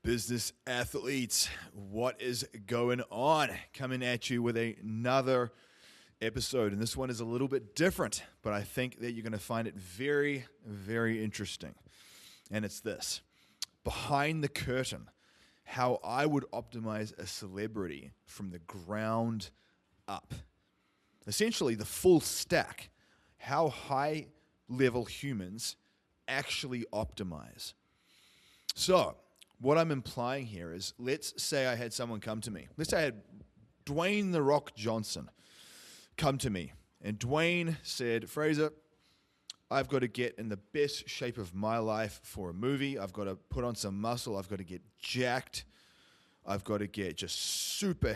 Business athletes, what is going on? Coming at you with another episode, and this one is a little bit different, but I think that you're going to find it very, very interesting. And it's this: behind the curtain, how I would optimize a celebrity from the ground up. Essentially, the full stack, how high-level humans actually optimize. So, what I'm implying here is, let's say I had someone come to me. Let's say I had Dwayne The Rock Johnson come to me. And Dwayne said, Fraser, I've got to get in the best shape of my life for a movie. I've got to put on some muscle. I've got to get jacked. I've got to get just super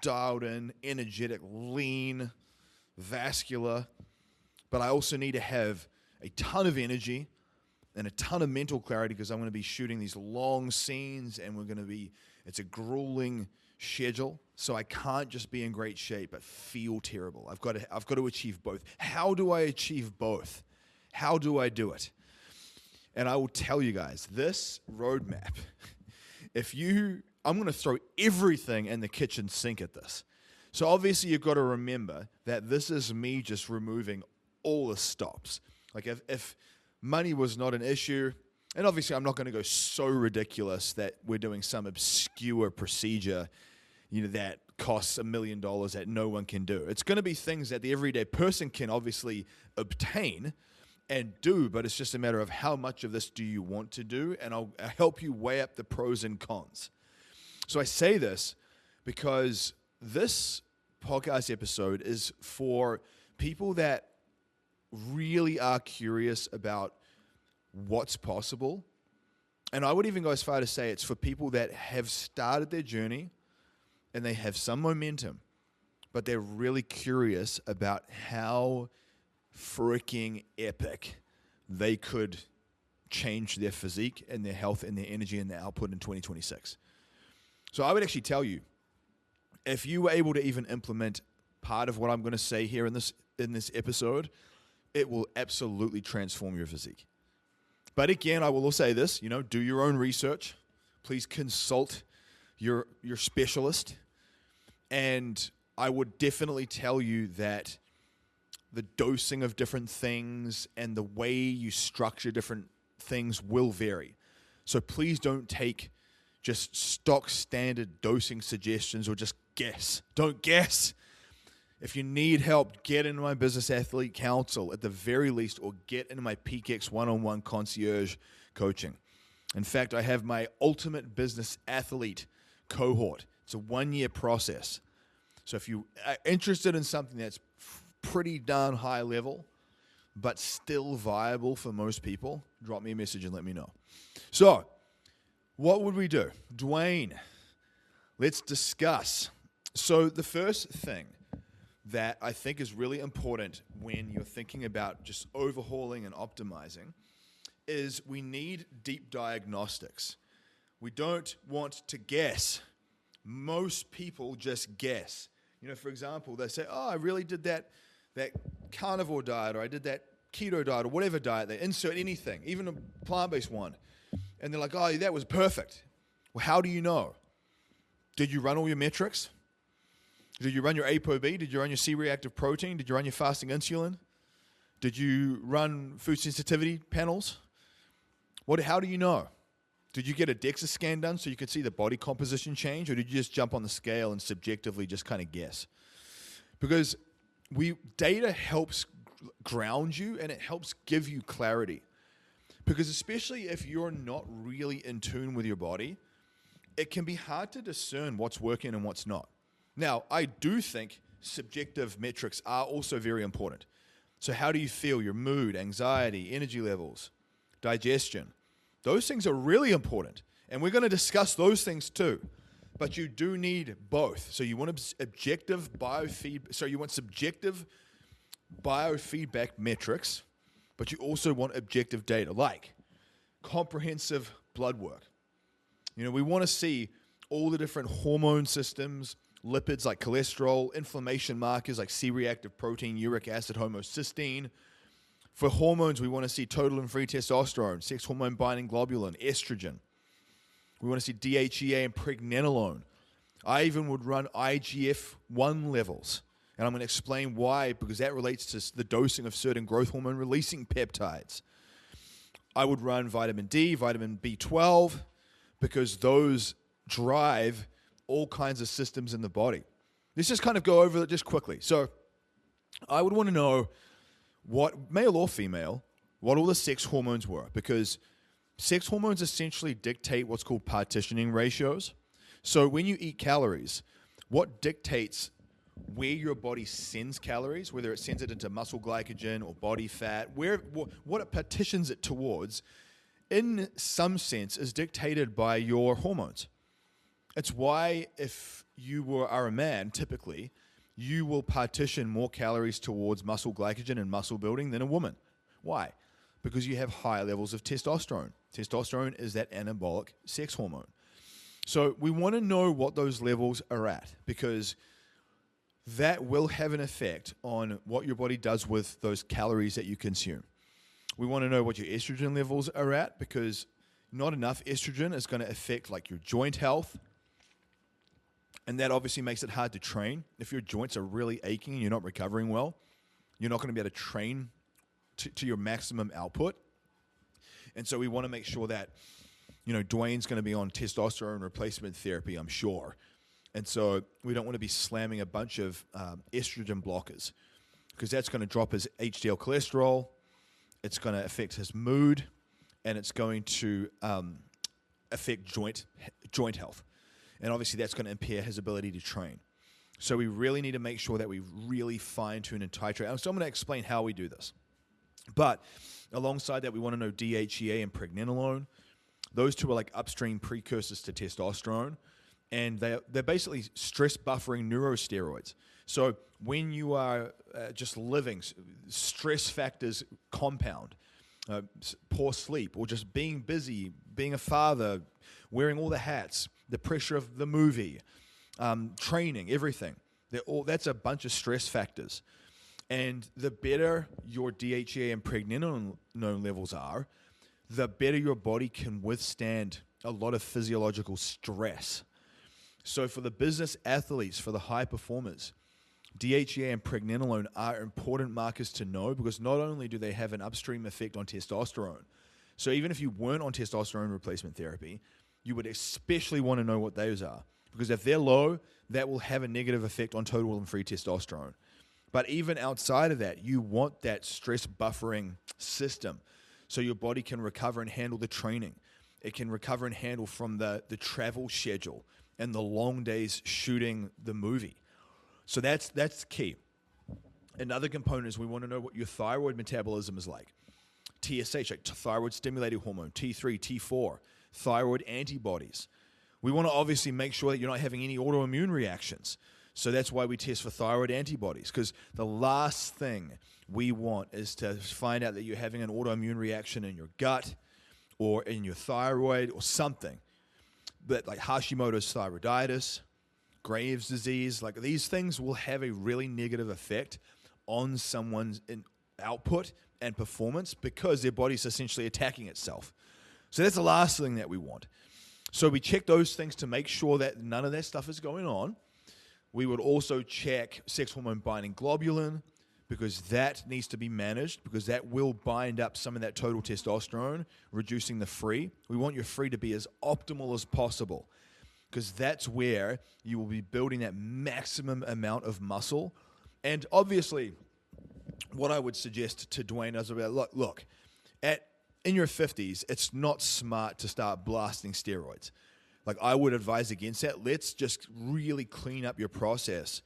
dialed in, energetic, lean, vascular. But I also need to have a ton of energy and a ton of mental clarity because I'm going to be shooting these long scenes and it's a grueling schedule. So I can't just be in great shape but feel terrible. I've got to achieve both. How do I achieve both? How do I do it? And I will tell you guys, this roadmap, I'm going to throw everything in the kitchen sink at this. So obviously you've got to remember that this is me just removing all the stops. Like if money was not an issue, and obviously I'm not going to go so ridiculous that we're doing some obscure procedure, that costs $1 million that no one can do. It's going to be things that the everyday person can obviously obtain and do, but it's just a matter of how much of this do you want to do, and I'll help you weigh up the pros and cons. So I say this because this podcast episode is for people that really are curious about what's possible. And I would even go as far to say it's for people that have started their journey and they have some momentum, but they're really curious about how freaking epic they could change their physique and their health and their energy and their output in 2026. So I would actually tell you, if you were able to even implement part of what I'm going to say here in this episode, it will absolutely transform your physique. But again, I will also say this, do your own research. Please consult your specialist. And I would definitely tell you that the dosing of different things and the way you structure different things will vary. So please don't take just stock standard dosing suggestions or just guess. Don't guess. If you need help, get into my Business Athlete Council at the very least, or get into my PKX one-on-one concierge coaching. In fact, I have my Ultimate Business Athlete cohort. It's a 1-year process. So if you are interested in something that's pretty darn high level, but still viable for most people, drop me a message and let me know. So, what would we do? Dwayne, let's discuss. So the first thing that I think is really important when you're thinking about just overhauling and optimizing is we need deep diagnostics. We don't want to guess. Most people just guess. For example, they say, I really did that carnivore diet, or I did that keto diet, or whatever diet. They insert anything, even a plant-based one. And they're like, that was perfect. Well, how do you know? Did you run all your metrics? Did you run your ApoB? Did you run your C-reactive protein? Did you run your fasting insulin? Did you run food sensitivity panels? How do you know? Did you get a DEXA scan done so you could see the body composition change, or did you just jump on the scale and subjectively just kind of guess? Because data helps ground you and it helps give you clarity. Because especially if you're not really in tune with your body, it can be hard to discern what's working and what's not. Now, I do think subjective metrics are also very important. So how do you feel? Your mood, anxiety, energy levels, digestion. Those things are really important. And we're going to discuss those things too. But you do need both. So you want subjective biofeedback metrics, but you also want objective data, like comprehensive blood work. We want to see all the different hormone systems, lipids like cholesterol, inflammation markers like C-reactive protein, uric acid, homocysteine. For hormones, we want to see total and free testosterone, sex hormone binding globulin, estrogen. We want to see DHEA and pregnenolone. I even would run IGF-1 levels. And I'm going to explain why, because that relates to the dosing of certain growth hormone releasing peptides. I would run vitamin D, vitamin B12, because those drive all kinds of systems in the body. Let's just kind of go over it just quickly. So I would want to know what, male or female, what all the sex hormones were, because sex hormones essentially dictate what's called partitioning ratios. So when you eat calories, what dictates where your body sends calories, whether it sends it into muscle glycogen or body fat, what it partitions it towards, in some sense, is dictated by your hormones. It's why if you are a man, typically, you will partition more calories towards muscle glycogen and muscle building than a woman. Why? Because you have higher levels of testosterone. Testosterone is that anabolic sex hormone. So we want to know what those levels are at, because that will have an effect on what your body does with those calories that you consume. We want to know what your estrogen levels are at, because not enough estrogen is going to affect like your joint health. And that obviously makes it hard to train. If your joints are really aching and you're not recovering well, you're not going to be able to train to your maximum output. And so we want to make sure that, Dwayne's going to be on testosterone replacement therapy, I'm sure. And so we don't want to be slamming a bunch of estrogen blockers, because that's going to drop his HDL cholesterol, it's going to affect his mood, and it's going to affect joint health. And obviously that's going to impair his ability to train. So we really need to make sure that we really fine-tune and titrate. So I'm going to explain how we do this. But alongside that, we want to know DHEA and pregnenolone. Those two are like upstream precursors to testosterone. And they're basically stress buffering neurosteroids. So when you are just living, stress factors compound. Poor sleep, or just being busy, being a father, wearing all the hats, the pressure of the movie, training, everything. That's a bunch of stress factors. And the better your DHEA and pregnenolone levels are, the better your body can withstand a lot of physiological stress. So for the business athletes, for the high performers, DHEA and pregnenolone are important markers to know, because not only do they have an upstream effect on testosterone, so even if you weren't on testosterone replacement therapy, you would especially want to know what those are, because if they're low, that will have a negative effect on total and free testosterone. But even outside of that, you want that stress buffering system so your body can recover and handle the training. It can recover and handle from the travel schedule and the long days shooting the movie. So that's key. Another component is we want to know what your thyroid metabolism is like. TSH, like thyroid stimulating hormone, T3, T4, thyroid antibodies. We want to obviously make sure that you're not having any autoimmune reactions. So that's why we test for thyroid antibodies, because the last thing we want is to find out that you're having an autoimmune reaction in your gut or in your thyroid or something. But like Hashimoto's thyroiditis, Graves' disease, like these things will have a really negative effect on someone's output and performance, because their body's essentially attacking itself. So that's the last thing that we want. So we check those things to make sure that none of that stuff is going on. We would also check sex hormone binding globulin, because that needs to be managed, because that will bind up some of that total testosterone, reducing the free. We want your free to be as optimal as possible, because that's where you will be building that maximum amount of muscle. And obviously, what I would suggest to Dwayne is about, look, in your 50s, it's not smart to start blasting steroids. Like, I would advise against that. Let's just really clean up your process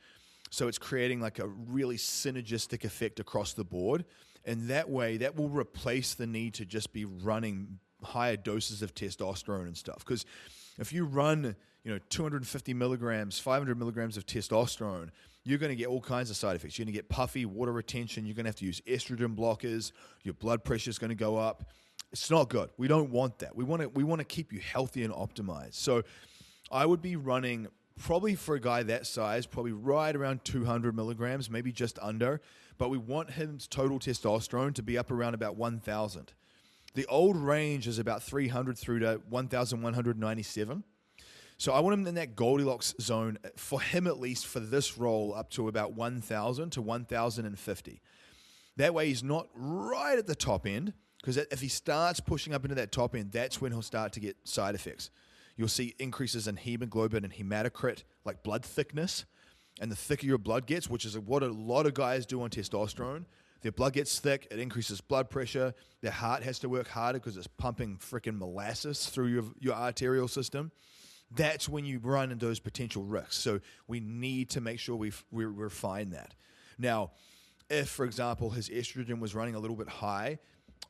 so it's creating like a really synergistic effect across the board. And that way, that will replace the need to just be running higher doses of testosterone and stuff. Because if you run 250 milligrams, 500 milligrams of testosterone, you're going to get all kinds of side effects. You're going to get puffy, water retention. You're going to have to use estrogen blockers. Your blood pressure is going to go up. It's not good. We don't want that. We want to keep you healthy and optimized. So I would be running, probably for a guy that size, probably right around 200 milligrams, maybe just under. But we want his total testosterone to be up around about 1,000. The old range is about 300 through to 1,197. So I want him in that Goldilocks zone, for him at least, for this role, up to about 1,000 to 1,050. That way he's not right at the top end, because if he starts pushing up into that top end, that's when he'll start to get side effects. You'll see increases in hemoglobin and hematocrit, like blood thickness. And the thicker your blood gets, which is what a lot of guys do on testosterone, their blood gets thick, it increases blood pressure, their heart has to work harder because it's pumping freaking molasses through your arterial system. That's when you run into those potential risks. So we need to make sure we refine that. Now, if, for example, his estrogen was running a little bit high,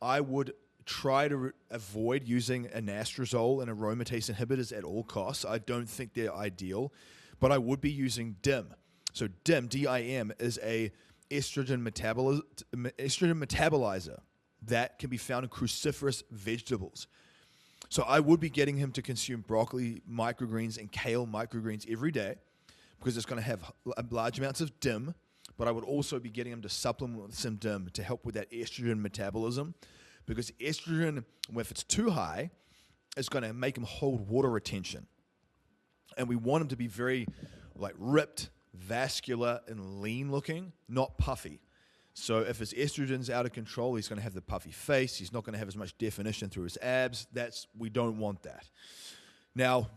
I would try to avoid using anastrozole and aromatase inhibitors at all costs. I don't think they're ideal, but I would be using DIM. So DIM, D-I-M, is a estrogen metabolizer that can be found in cruciferous vegetables. So I would be getting him to consume broccoli microgreens and kale microgreens every day, because it's going to have large amounts of DIM, but I would also be getting him to supplement with some DIM to help with that estrogen metabolism, because estrogen, if it's too high, is going to make him hold water retention. And we want him to be very ripped, vascular, and lean looking, not puffy. So if his estrogen's out of control, he's going to have the puffy face. He's not going to have as much definition through his abs. We don't want that. Now,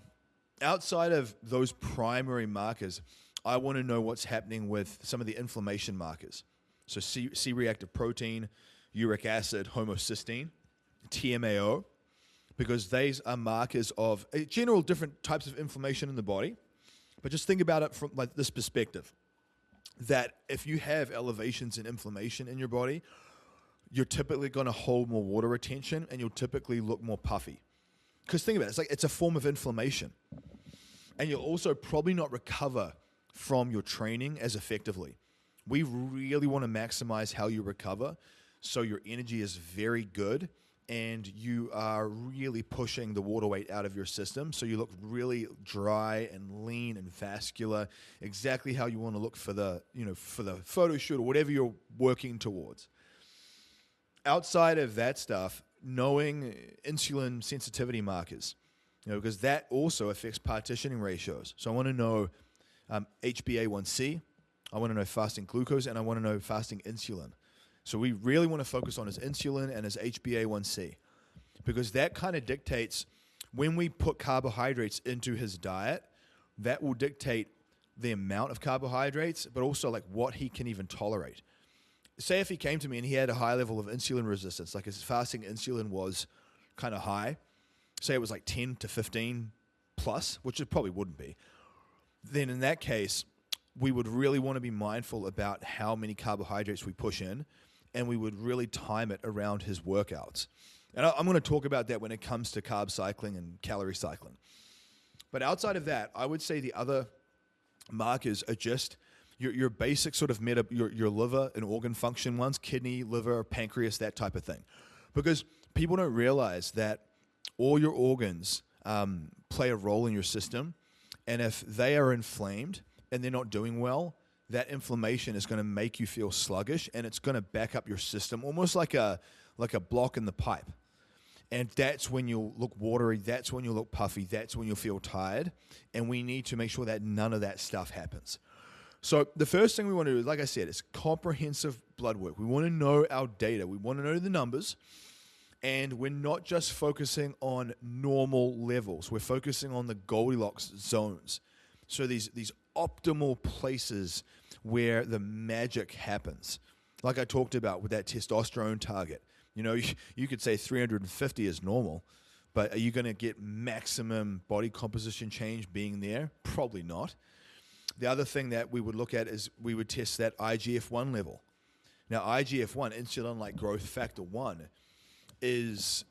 outside of those primary markers, I want to know what's happening with some of the inflammation markers. So C-reactive protein, uric acid, homocysteine, TMAO, because these are markers of general different types of inflammation in the body. But just think about it from this perspective, that if you have elevations in inflammation in your body, you're typically going to hold more water retention and you'll typically look more puffy. Because think about it, it's a form of inflammation. And you'll also probably not recover from your training as effectively. We really want to maximize how you recover so your energy is very good and you are really pushing the water weight out of your system, so you look really dry and lean and vascular, exactly how you want to look for the photo shoot or whatever you're working towards. Outside of that stuff, knowing insulin sensitivity markers, because that also affects partitioning ratios. So I want to know HbA1c, I want to know fasting glucose, and I want to know fasting insulin. So we really want to focus on his insulin and his HbA1c, because that kind of dictates when we put carbohydrates into his diet, that will dictate the amount of carbohydrates, but also what he can even tolerate. Say if he came to me and he had a high level of insulin resistance, like his fasting insulin was kind of high, say it was 10 to 15 plus, which it probably wouldn't be, then in that case, we would really want to be mindful about how many carbohydrates we push in, and we would really time it around his workouts. And I'm going to talk about that when it comes to carb cycling and calorie cycling. But outside of that, I would say the other markers are just your basic sort of your liver and organ function ones, kidney, liver, pancreas, that type of thing. Because people don't realize that all your organs play a role in your system, and if they are inflamed and they're not doing well, that inflammation is going to make you feel sluggish, and it's going to back up your system, almost like a block in the pipe. And that's when you'll look watery, that's when you'll look puffy, that's when you'll feel tired, and we need to make sure that none of that stuff happens. So the first thing we want to do, like I said, is comprehensive blood work. We want to know our data. We want to know the numbers, and we're not just focusing on normal levels. We're focusing on the Goldilocks zones. So these optimal places where the magic happens. Like I talked about with that testosterone target. You could say 350 is normal, but are you going to get maximum body composition change being there? Probably not. The other thing that we would look at is we would test that IGF-1 level. Now, IGF-1, insulin-like growth factor 1, it's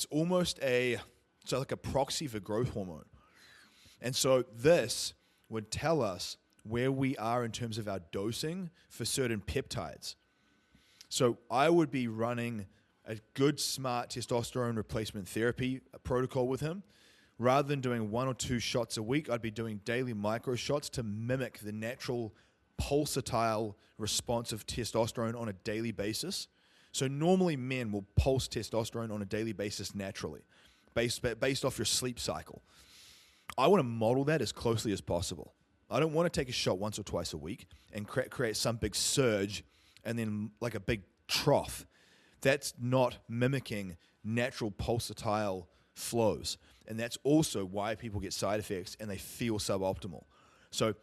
almost like a proxy for growth hormone. And so this would tell us where we are in terms of our dosing for certain peptides. So I would be running a good, smart testosterone replacement therapy protocol with him. Rather than doing 1 or 2 shots a week, I'd be doing daily micro shots to mimic the natural pulsatile response of testosterone on a daily basis. So normally men will pulse testosterone on a daily basis naturally, based off your sleep cycle. I want to model that as closely as possible. I don't want to take a shot once or twice a week and create some big surge and then like a big trough. That's not mimicking natural pulsatile flows. And that's also why people get side effects and they feel suboptimal. So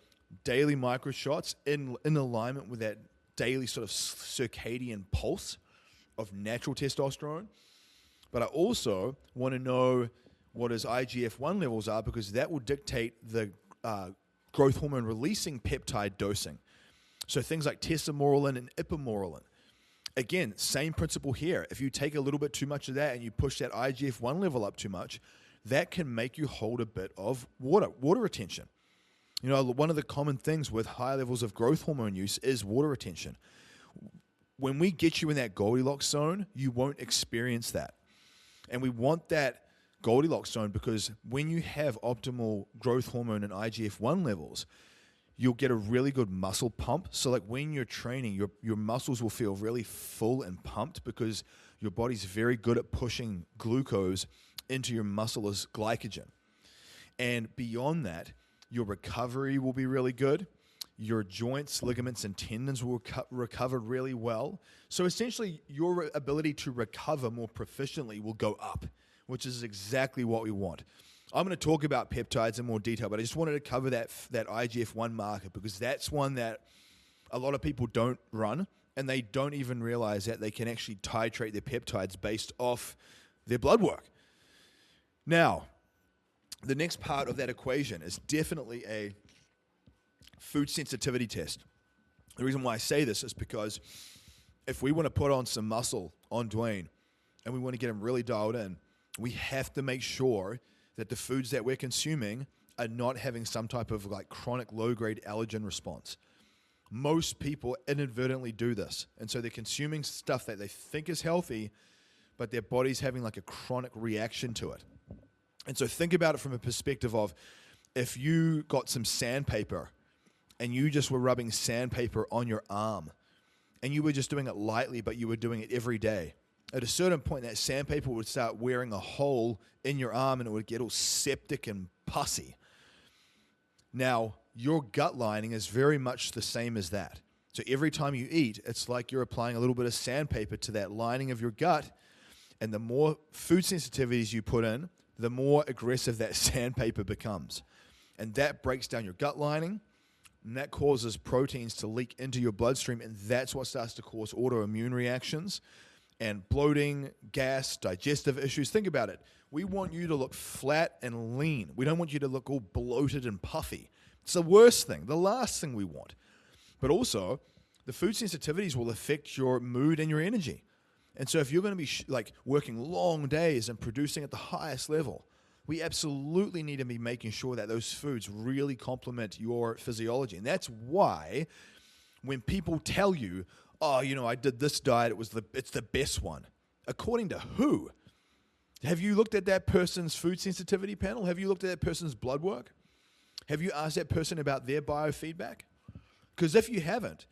daily micro shots in alignment with that daily sort of circadian pulse of natural testosterone. But I also want to know what his IGF-1 levels are, because that will dictate the growth hormone releasing peptide dosing. So things like tesamorelin and ipamorelin. Again, same principle here. If you take a little bit too much of that and you push that IGF-1 level up too much, that can make you hold a bit of water retention. You know, one of the common things with high levels of growth hormone use is water retention. When we get you in that Goldilocks zone, you won't experience that. And we want that Goldilocks zone because when you have optimal growth hormone and IGF-1 levels, you'll get a really good muscle pump. So like when you're training, your muscles will feel really full and pumped because your body's very good at pushing glucose into your muscle as glycogen. And beyond that, your recovery will be really good. Your joints, ligaments, and tendons will recover really well. So essentially, your ability to recover more proficiently will go up, which is exactly what we want. I'm going to talk about peptides in more detail, but I just wanted to cover that IGF-1 marker because that's one that a lot of people don't run, and they don't even realize that they can actually titrate their peptides based off their blood work. Now, the next part of that equation is definitely a food sensitivity test. The reason why I say this is because if we want to put on some muscle on Dwayne and we want to get him really dialed in, we have to make sure that the foods that we're consuming are not having some type of like chronic low-grade allergen response. Most people inadvertently do this. And so they're consuming stuff that they think is healthy, but their body's having like a chronic reaction to it. And so think about it from a perspective of if you got some sandpaper and you just were rubbing sandpaper on your arm and you were just doing it lightly, but you were doing it every day. At a certain point, that sandpaper would start wearing a hole in your arm and it would get all septic and pussy. Now, your gut lining is very much the same as that. So every time you eat, it's like you're applying a little bit of sandpaper to that lining of your gut. And the more food sensitivities you put in, the more aggressive that sandpaper becomes. And that breaks down your gut lining, and that causes proteins to leak into your bloodstream, and that's what starts to cause autoimmune reactions and bloating, gas, digestive issues. Think about it. We want you to look flat and lean. We don't want you to look all bloated and puffy. It's the worst thing, the last thing we want. But also, the food sensitivities will affect your mood and your energy. And so if you're going to be working long days and producing at the highest level, we absolutely need to be making sure that those foods really complement your physiology. And that's why when people tell you, oh, you know, I did this diet, it's the best one. According to who? Have you looked at that person's food sensitivity panel? Have you looked at that person's blood work? Have you asked that person about their biofeedback? Because if you haven't,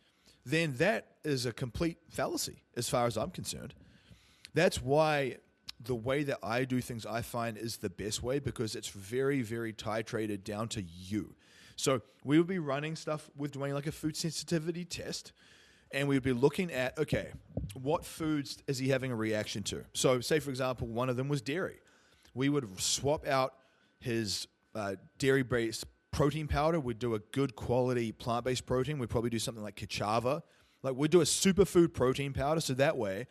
then that is a complete fallacy as far as I'm concerned. That's why the way that I do things I find is the best way, because it's very, very titrated down to you. So we would be running stuff with Dwayne like a food sensitivity test, and we'd be looking at, okay, what foods is he having a reaction to? So say, for example, one of them was dairy. We would swap out his dairy-based protein powder. We'd do a good quality plant-based protein. We'd probably do something like cassava. Like we'd do a superfood protein powder, so that way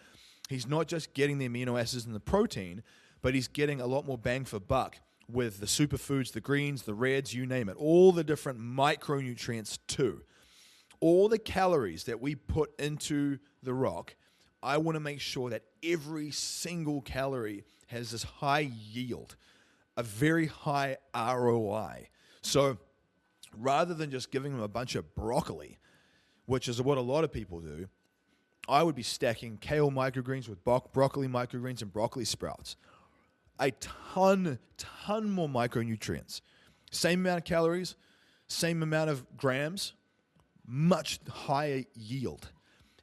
he's not just getting the amino acids and the protein, but he's getting a lot more bang for buck with the superfoods, the greens, the reds, you name it, all the different micronutrients too. All the calories that we put into the rock, I want to make sure that every single calorie has this high yield, a very high ROI. So rather than just giving him a bunch of broccoli, which is what a lot of people do, I would be stacking kale microgreens with broccoli microgreens and broccoli sprouts. A ton more micronutrients. Same amount of calories, same amount of grams, much higher yield.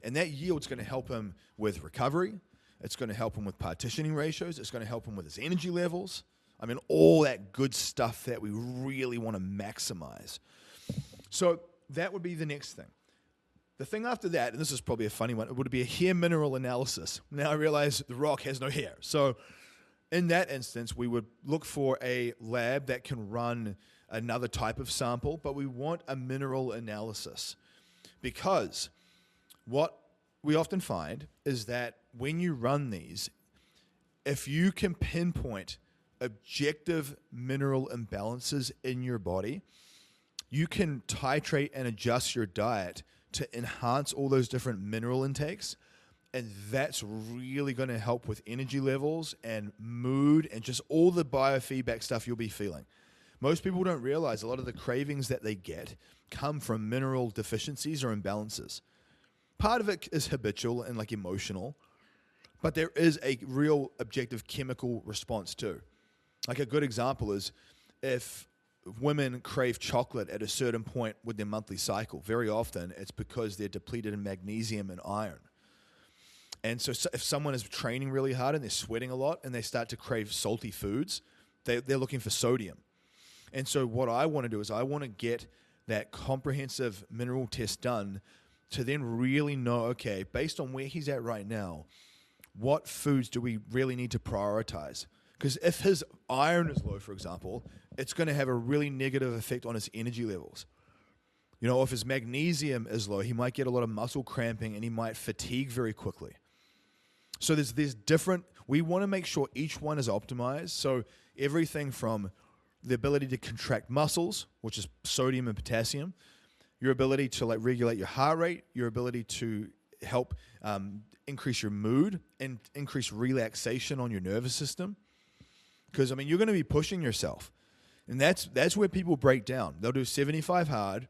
And that yield's going to help him with recovery. It's going to help him with partitioning ratios. It's going to help him with his energy levels. I mean, all that good stuff that we really want to maximize. So that would be the next thing. The thing after that, and this is probably a funny one, it would be a hair mineral analysis. Now I realize The Rock has no hair. So in that instance, we would look for a lab that can run another type of sample, but we want a mineral analysis. Because what we often find is that when you run these, if you can pinpoint objective mineral imbalances in your body, you can titrate and adjust your diet to enhance all those different mineral intakes. And that's really going to help with energy levels and mood and just all the biofeedback stuff you'll be feeling. Most people don't realize a lot of the cravings that they get come from mineral deficiencies or imbalances. Part of it is habitual and like emotional, but there is a real objective chemical response too. Like a good example is if women crave chocolate at a certain point with their monthly cycle, very often it's because they're depleted in magnesium and iron. And so if someone is training really hard and they're sweating a lot and they start to crave salty foods, they're looking for sodium. And so what I want to do is I want to get that comprehensive mineral test done to then really know, okay, based on where he's at right now, what foods do we really need to prioritize? Because if his iron is low, for example, it's going to have a really negative effect on his energy levels. You know, if his magnesium is low, he might get a lot of muscle cramping and he might fatigue very quickly. So there's different, we want to make sure each one is optimized. So everything from the ability to contract muscles, which is sodium and potassium, your ability to like regulate your heart rate, your ability to help increase your mood and increase relaxation on your nervous system. Because, I mean, you're going to be pushing yourself. And that's where people break down. They'll do 75 hard,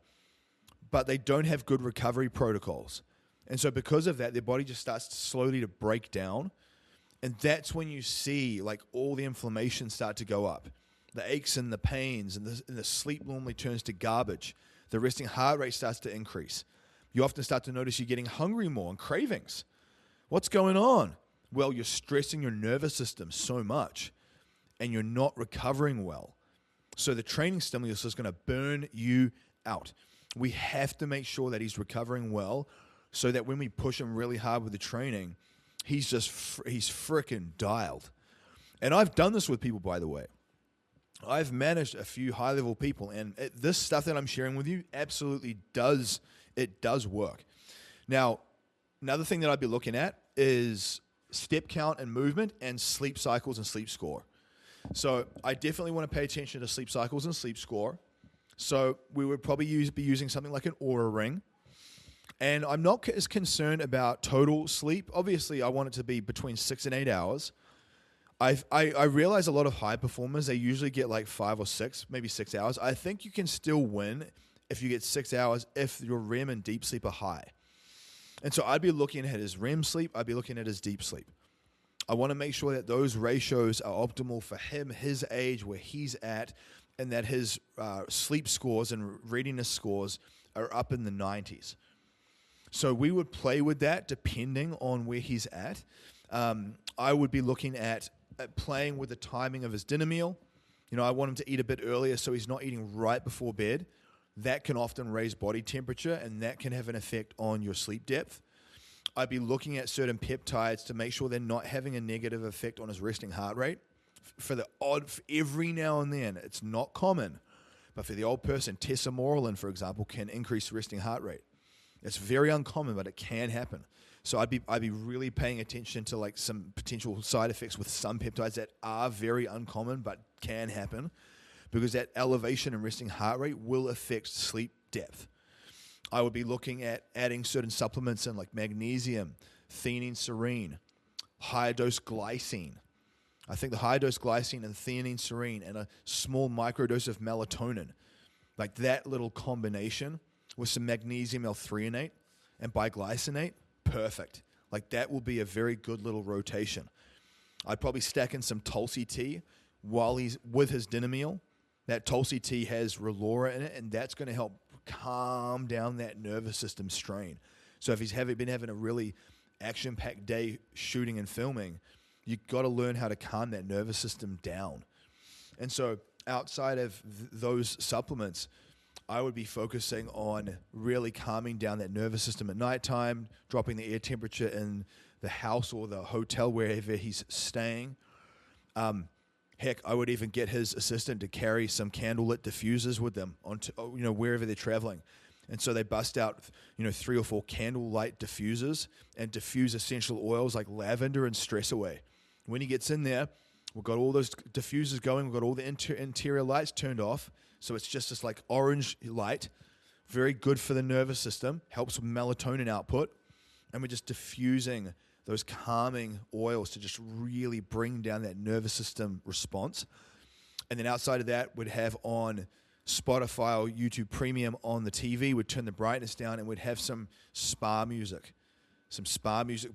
but they don't have good recovery protocols. And so because of that, their body just starts slowly to break down. And that's when you see like all the inflammation start to go up. The aches and the pains and the sleep normally turns to garbage. The resting heart rate starts to increase. You often start to notice you're getting hungry more and cravings. What's going on? Well, you're stressing your nervous system so much and you're not recovering well. So the training stimulus is going to burn you out. We have to make sure that he's recovering well so that when we push him really hard with the training, he's freaking dialed. And I've done this with people, by the way. I've managed a few high-level people, and this stuff that I'm sharing with you absolutely does work. Now, another thing that I'd be looking at is step count and movement and sleep cycles and sleep score. So I definitely want to pay attention to sleep cycles and sleep score. So we would probably be using something like an Oura ring. And I'm not as concerned about total sleep. Obviously, I want it to be between 6 and 8 hours. I realize a lot of high performers, they usually get like 5 or 6, maybe 6 hours. I think you can still win if you get 6 hours if your REM and deep sleep are high. And so I'd be looking at his REM sleep. I'd be looking at his deep sleep. I want to make sure that those ratios are optimal for him, his age, where he's at, and that his sleep scores and readiness scores are up in the 90s. So we would play with that depending on where he's at. I would be looking at playing with the timing of his dinner meal. You know, I want him to eat a bit earlier so he's not eating right before bed. That can often raise body temperature, and that can have an effect on your sleep depth. I'd be looking at certain peptides to make sure they're not having a negative effect on his resting heart rate. For every now and then, it's not common, but for the old person, tesamorelin, for example, can increase resting heart rate. It's very uncommon, but it can happen. So I'd be really paying attention to like some potential side effects with some peptides that are very uncommon but can happen, because that elevation in resting heart rate will affect sleep depth. I would be looking at adding certain supplements in like magnesium, theanine serine, high dose glycine. I think the high dose glycine and theanine serine and a small microdose of melatonin, like that little combination with some magnesium L-threonate and biglycinate, perfect. Like that will be a very good little rotation. I'd probably stack in some Tulsi tea while he's with his dinner meal. That Tulsi tea has Relora in it, and that's going to help calm down that nervous system strain. So if he's been having a really action-packed day shooting and filming, you've got to learn how to calm that nervous system down. And so outside of those supplements, I would be focusing on really calming down that nervous system at nighttime, dropping the air temperature in the house or the hotel wherever he's staying. Heck, I would even get his assistant to carry some candlelit diffusers with them onto, wherever they're traveling. And so they bust out, 3 or 4 candlelight diffusers and diffuse essential oils like lavender and stress away. When he gets in there, we've got all those diffusers going. We've got all the interior lights turned off. So it's just this like orange light, very good for the nervous system, helps with melatonin output. And we're just diffusing those calming oils to just really bring down that nervous system response. And then outside of that, we'd have on Spotify or YouTube Premium on the TV, we'd turn the brightness down and we'd have some spa music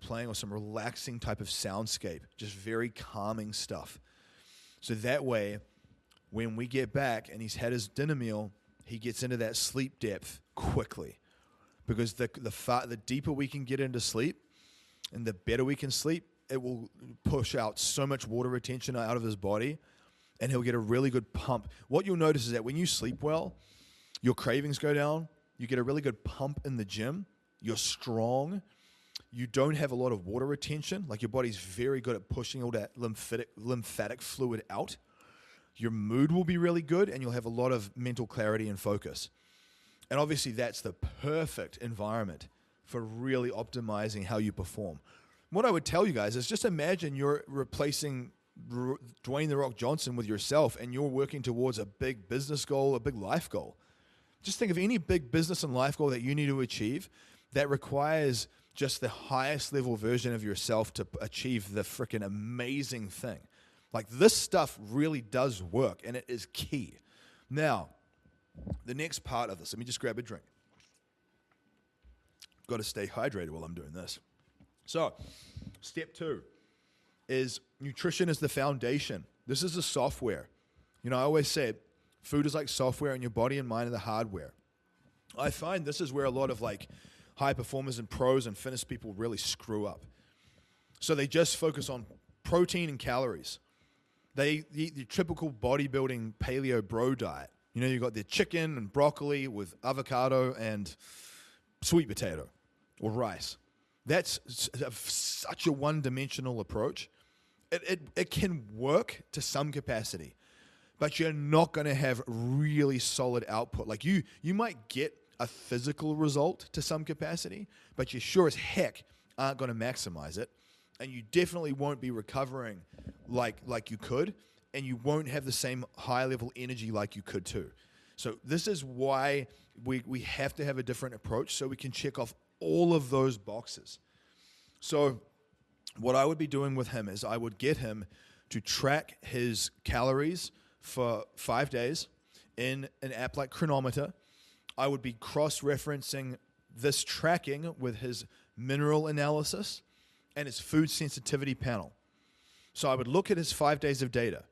playing or some relaxing type of soundscape, just very calming stuff. So that way, when we get back and he's had his dinner meal, he gets into that sleep depth quickly. Because the deeper we can get into sleep and the better we can sleep, it will push out so much water retention out of his body and he'll get a really good pump. What you'll notice is that when you sleep well, your cravings go down, you get a really good pump in the gym, you're strong, you don't have a lot of water retention, like your body's very good at pushing all that lymphatic fluid out. Your mood will be really good and you'll have a lot of mental clarity and focus. And obviously that's the perfect environment for really optimizing how you perform. What I would tell you guys is just imagine you're replacing Dwayne The Rock Johnson with yourself and you're working towards a big business goal, a big life goal. Just think of any big business and life goal that you need to achieve that requires just the highest level version of yourself to achieve the freaking amazing thing. Like this stuff really does work and it is key. Now, the next part of this, let me just grab a drink. Got to stay hydrated while I'm doing this. So, step 2 is nutrition is the foundation. This is the software. I always say food is like software and your body and mind are the hardware. I find this is where a lot of like high performers and pros and fitness people really screw up. So they just focus on protein and calories. They eat the typical bodybuilding paleo bro diet. You've got the chicken and broccoli with avocado and sweet potato or rice. That's such a one-dimensional approach. It can work to some capacity, but you're not going to have really solid output. Like you might get a physical result to some capacity, but you sure as heck aren't going to maximize it, and you definitely won't be recovering like you could, and you won't have the same high-level energy like you could too. So this is why we have to have a different approach so we can check off all of those boxes. So what I would be doing with him is I would get him to track his calories for 5 days in an app like Chronometer. I would be cross-referencing this tracking with his mineral analysis and his food sensitivity panel. So I would look at his 5 days of data,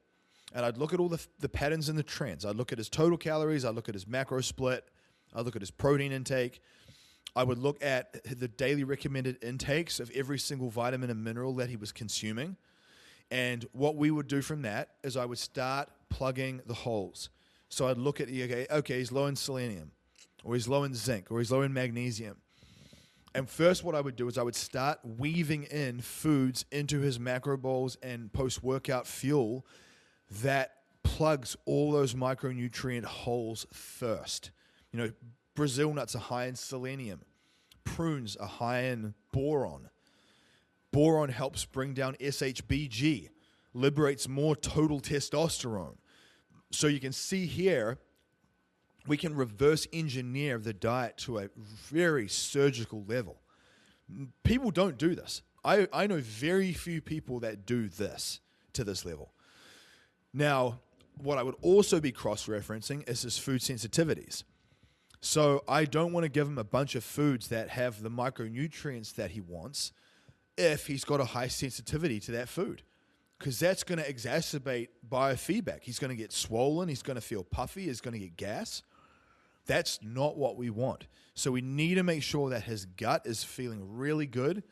and I'd look at all the patterns and the trends. I'd look at his total calories. I'd look at his macro split. I'd look at his protein intake. I would look at the daily recommended intakes of every single vitamin and mineral that he was consuming. And what we would do from that is I would start plugging the holes. So I'd look at, okay, he's low in selenium, or he's low in zinc, or he's low in magnesium. And first what I would do is I would start weaving in foods into his macro bowls and post-workout fuel that plugs all those micronutrient holes first. Brazil nuts are high in selenium. Prunes are high in boron. Boron helps bring down SHBG, liberates more total testosterone. So you can see here, we can reverse engineer the diet to a very surgical level. People don't do this. I know very few people that do this to this level. Now, what I would also be cross-referencing is his food sensitivities. So I don't want to give him a bunch of foods that have the micronutrients that he wants if he's got a high sensitivity to that food, because that's going to exacerbate biofeedback. He's going to get swollen. He's going to feel puffy. He's going to get gas. That's not what we want. So we need to make sure that his gut is feeling really good,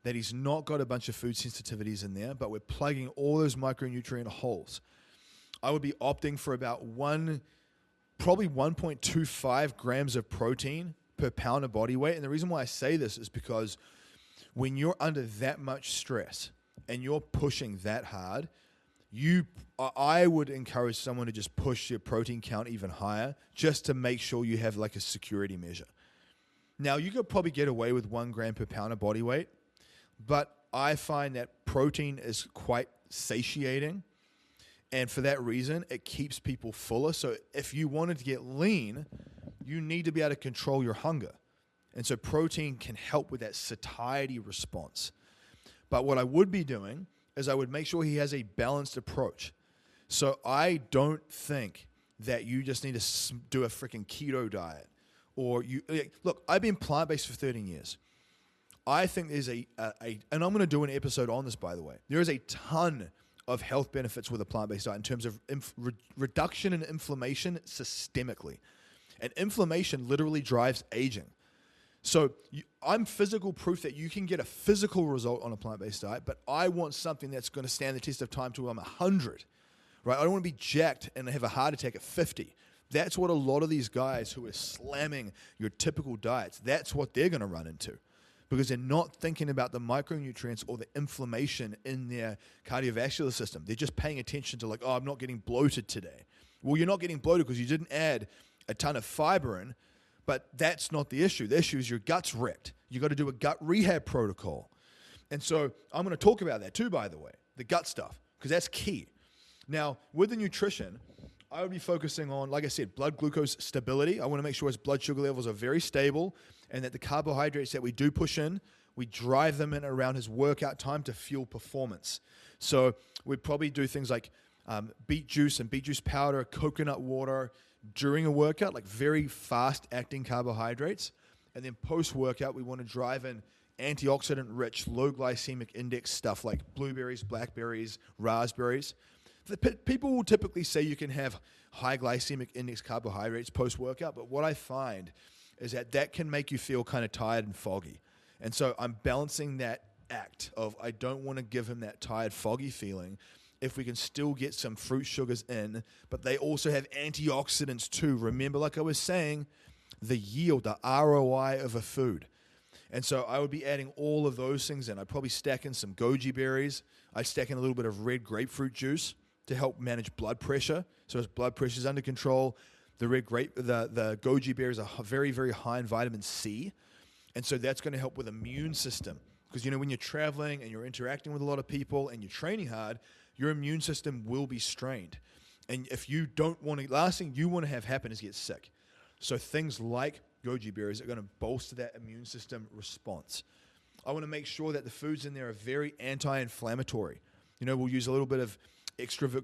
that he's not got a bunch of food sensitivities in there, but we're plugging all those micronutrient holes. I would be opting for about probably 1.25 grams of protein per pound of body weight. And the reason why I say this is because when you're under that much stress and you're pushing that hard, I would encourage someone to just push your protein count even higher just to make sure you have like a security measure. Now, you could probably get away with 1 gram per pound of body weight, but I find that protein is quite satiating. And for that reason, it keeps people fuller. So if you wanted to get lean, you need to be able to control your hunger. And so protein can help with that satiety response. But what I would be doing is I would make sure he has a balanced approach. So I don't think that you just need to do a freaking keto diet. Or look, I've been plant-based for 13 years. I think there's and I'm going to do an episode on this, by the way. There is a ton of health benefits with a plant-based diet in terms of reduction in inflammation systemically. And inflammation literally drives aging. So I'm physical proof that you can get a physical result on a plant-based diet, but I want something that's going to stand the test of time till I'm 100, right? I don't want to be jacked and have a heart attack at 50. That's what a lot of these guys who are slamming your typical diets, that's what they're going to run into, because they're not thinking about the micronutrients or the inflammation in their cardiovascular system. They're just paying attention to like, oh, I'm not getting bloated today. Well, you're not getting bloated because you didn't add a ton of fiber in, but that's not the issue. The issue is your gut's wrecked. You got to do a gut rehab protocol. And so I'm going to talk about that too, by the way, the gut stuff, because that's key. Now, with the nutrition, I would be focusing on, like I said, blood glucose stability. I want to make sure his blood sugar levels are very stable and that the carbohydrates that we do push in, we drive them in around his workout time to fuel performance. So we'd probably do things like beet juice and beet juice powder, coconut water during a workout, like very fast-acting carbohydrates. And then post-workout, we want to drive in antioxidant-rich, low glycemic index stuff like blueberries, blackberries, raspberries. People will typically say you can have high glycemic index carbohydrates post-workout, but what I find is that can make you feel kind of tired and foggy. And so I'm balancing that act of I don't want to give him that tired, foggy feeling if we can still get some fruit sugars in, but they also have antioxidants too. Remember, like I was saying, the yield, the ROI of a food. And so I would be adding all of those things in. I'd probably stack in some goji berries. I'd stack in a little bit of red grapefruit juice to help manage blood pressure. So his blood pressure is under control. The goji berries are very, very high in vitamin C. And so that's going to help with immune system. Because, when you're traveling and you're interacting with a lot of people and you're training hard, your immune system will be strained. And if you don't want to, last thing you want to have happen is get sick. So things like goji berries are going to bolster that immune system response. I want to make sure that the foods in there are very anti-inflammatory. We'll use a little bit of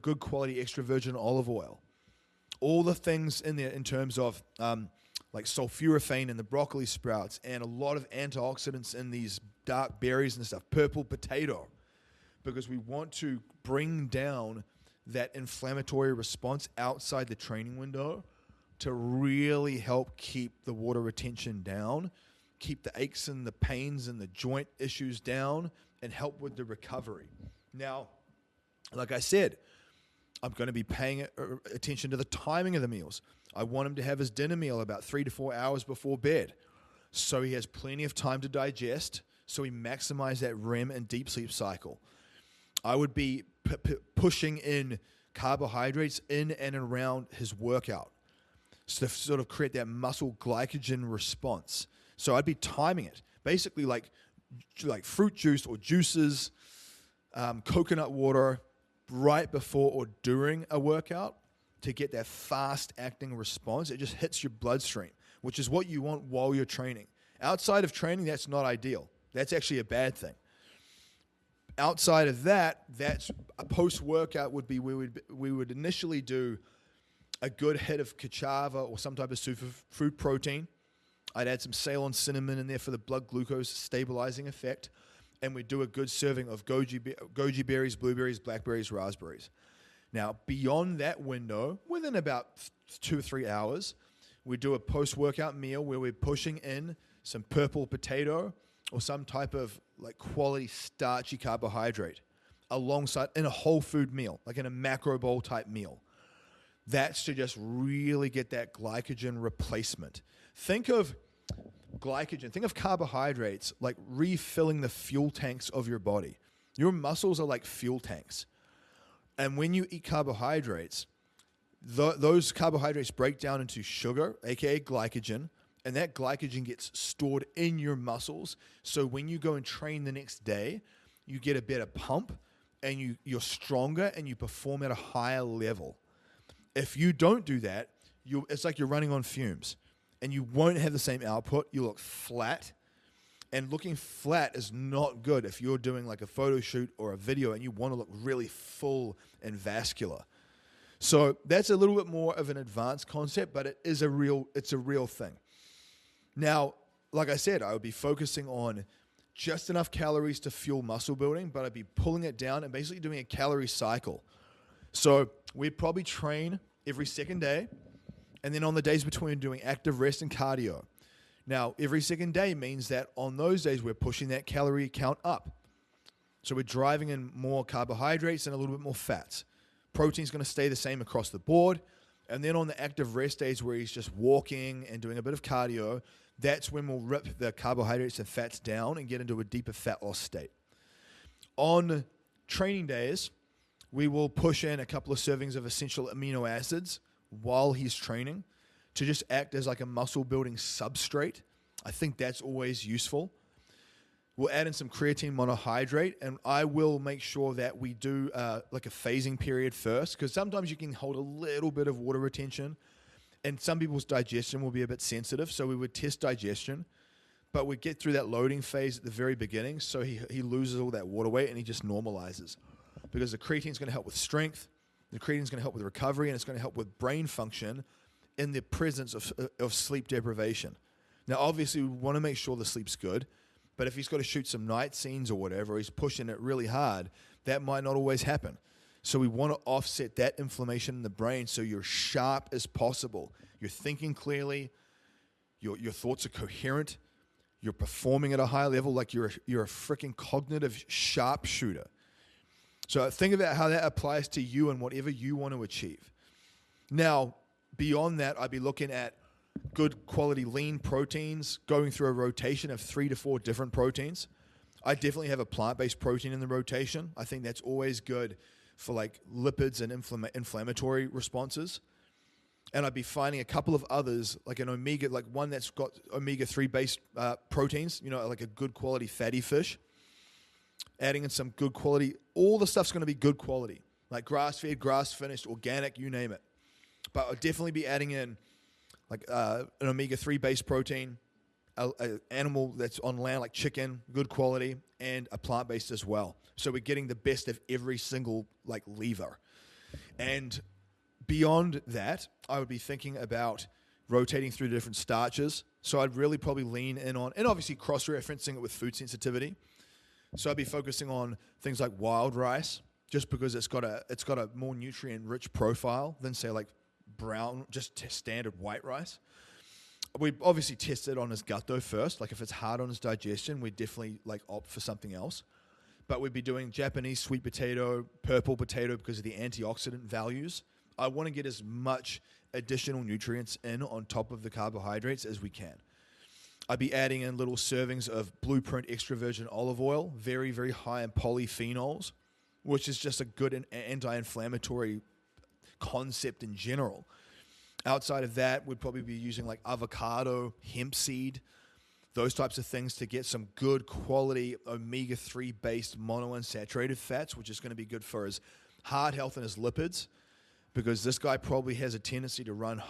good quality extra virgin olive oil. All the things in there in terms of like sulforaphane in the broccoli sprouts and a lot of antioxidants in these dark berries and stuff, purple potato, because we want to bring down that inflammatory response outside the training window to really help keep the water retention down, keep the aches and the pains and the joint issues down, and help with the recovery. Now, like I said, I'm going to be paying attention to the timing of the meals. I want him to have his dinner meal about 3 to 4 hours before bed, so he has plenty of time to digest, so we maximize that REM and deep sleep cycle. I would be pushing in carbohydrates in and around his workout to sort of create that muscle glycogen response. So I'd be timing it, basically like fruit juice or juices, coconut water right before or during a workout to get that fast-acting response. It just hits your bloodstream, which is what you want while you're training. Outside of training, that's not ideal. That's actually a bad thing. Outside of that, that's a post-workout would be we would initially do a good hit of cassava or some type of superfood protein. I'd add some Ceylon cinnamon in there for the blood glucose stabilizing effect. And we do a good serving of goji berries, blueberries, blackberries, raspberries. Now, beyond that window, within about 2 or 3 hours, we do a post-workout meal where we're pushing in some purple potato or some type of like quality starchy carbohydrate alongside in a whole food meal, like in a macro bowl type meal. That's to just really get that glycogen replacement. Think of glycogen, think of carbohydrates like refilling the fuel tanks of your body. Your muscles are like fuel tanks. And when you eat carbohydrates, those carbohydrates break down into sugar, aka glycogen, and that glycogen gets stored in your muscles. So when you go and train the next day, you get a better pump and you're stronger and you perform at a higher level. If you don't do that, it's like you're running on fumes and you won't have the same output. You look flat, and looking flat is not good if you're doing like a photo shoot or a video and you want to look really full and vascular. So that's a little bit more of an advanced concept, but it's a real thing. Now, like I said, I would be focusing on just enough calories to fuel muscle building, but I'd be pulling it down and basically doing a calorie cycle. So we'd probably train every second day, and then on the days between doing active rest and cardio. Now, every second day means that on those days we're pushing that calorie count up. So we're driving in more carbohydrates and a little bit more fats. Protein's going to stay the same across the board. And then on the active rest days where he's just walking and doing a bit of cardio, that's when we'll rip the carbohydrates and fats down and get into a deeper fat loss state. On training days, we will push in a couple of servings of essential amino acids while he's training to just act as like a muscle building substrate. I think that's always useful. We'll add in some creatine monohydrate, and I will make sure that we do like a phasing period first, because sometimes you can hold a little bit of water retention, and some people's digestion will be a bit sensitive, so we would test digestion, but we get through that loading phase at the very beginning, so he loses all that water weight and he just normalizes, because the creatine is going to help with strength, the creatine is going to help with recovery, and it's going to help with brain function in the presence of sleep deprivation. Now, obviously, we want to make sure the sleep's good, but if he's got to shoot some night scenes or whatever, he's pushing it really hard, that might not always happen. So we want to offset that inflammation in the brain so you're sharp as possible. You're thinking clearly, your thoughts are coherent, you're performing at a high level like you're a freaking cognitive sharpshooter. So think about how that applies to you and whatever you want to achieve. Now, beyond that, I'd be looking at good quality lean proteins, going through a rotation of 3 to 4 different proteins. I definitely have a plant-based protein in the rotation. I think that's always good for like lipids and inflammatory responses. And I'd be finding a couple of others, like an omega, like one that's got omega-3 based proteins, like a good quality fatty fish. Adding in some good quality, all the stuff's going to be good quality, like grass-fed, grass-finished, organic, you name it. But I'll definitely be adding in like an omega-3 based protein, an animal that's on land like chicken, good quality, and a plant-based as well. So we're getting the best of every single like lever. And beyond that, I would be thinking about rotating through different starches. So I'd really probably lean in on, and obviously cross-referencing it with food sensitivity. So I'd be focusing on things like wild rice, just because it's got a more nutrient-rich profile than say like brown, just standard white rice. We obviously test it on his gut though first. Like if it's hard on his digestion, we definitely like opt for something else. But we'd be doing Japanese sweet potato, purple potato because of the antioxidant values. I want to get as much additional nutrients in on top of the carbohydrates as we can. I'd be adding in little servings of Blueprint extra virgin olive oil, very, very high in polyphenols, which is just a good anti-inflammatory concept in general. Outside of that, we'd probably be using like avocado, hemp seed, those types of things to get some good quality omega-3 based monounsaturated fats, which is going to be good for his heart health and his lipids, because this guy probably has a tendency to run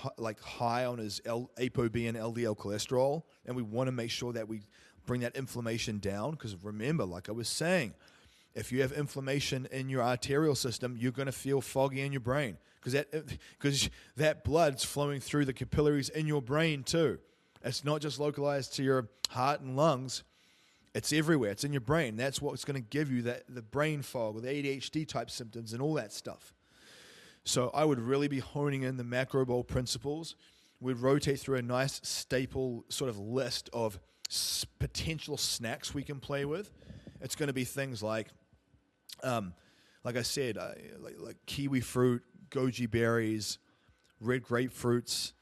high on his ApoB and LDL cholesterol, and we want to make sure that we bring that inflammation down, because remember, like I was saying, if you have inflammation in your arterial system, you're going to feel foggy in your brain, because that blood's flowing through the capillaries in your brain too. It's not just localized to your heart and lungs. It's everywhere. It's in your brain. That's what's going to give you the brain fog or the ADHD type symptoms and all that stuff. So I would really be honing in the macro bowl principles we'd rotate through a nice staple sort of list of potential snacks we can play with. It's going to be things like I said, like kiwi fruit, goji berries, red grapefruits,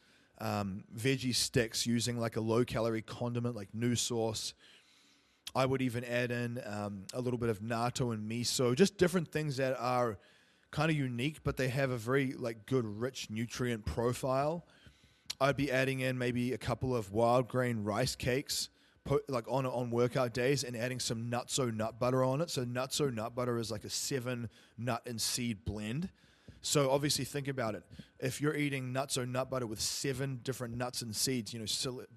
veggie sticks using like a low-calorie condiment like new sauce. I would even add in a little bit of natto and miso, just different things that are kind of unique, but they have a very like good, rich nutrient profile. I'd be adding in maybe a couple of wild grain rice cakes, like on workout days, and adding some nutso nut butter on it. So nutso nut butter is like a 7 nut and seed blend. So obviously think about it. If you're eating nutso nut butter with 7 different nuts and seeds,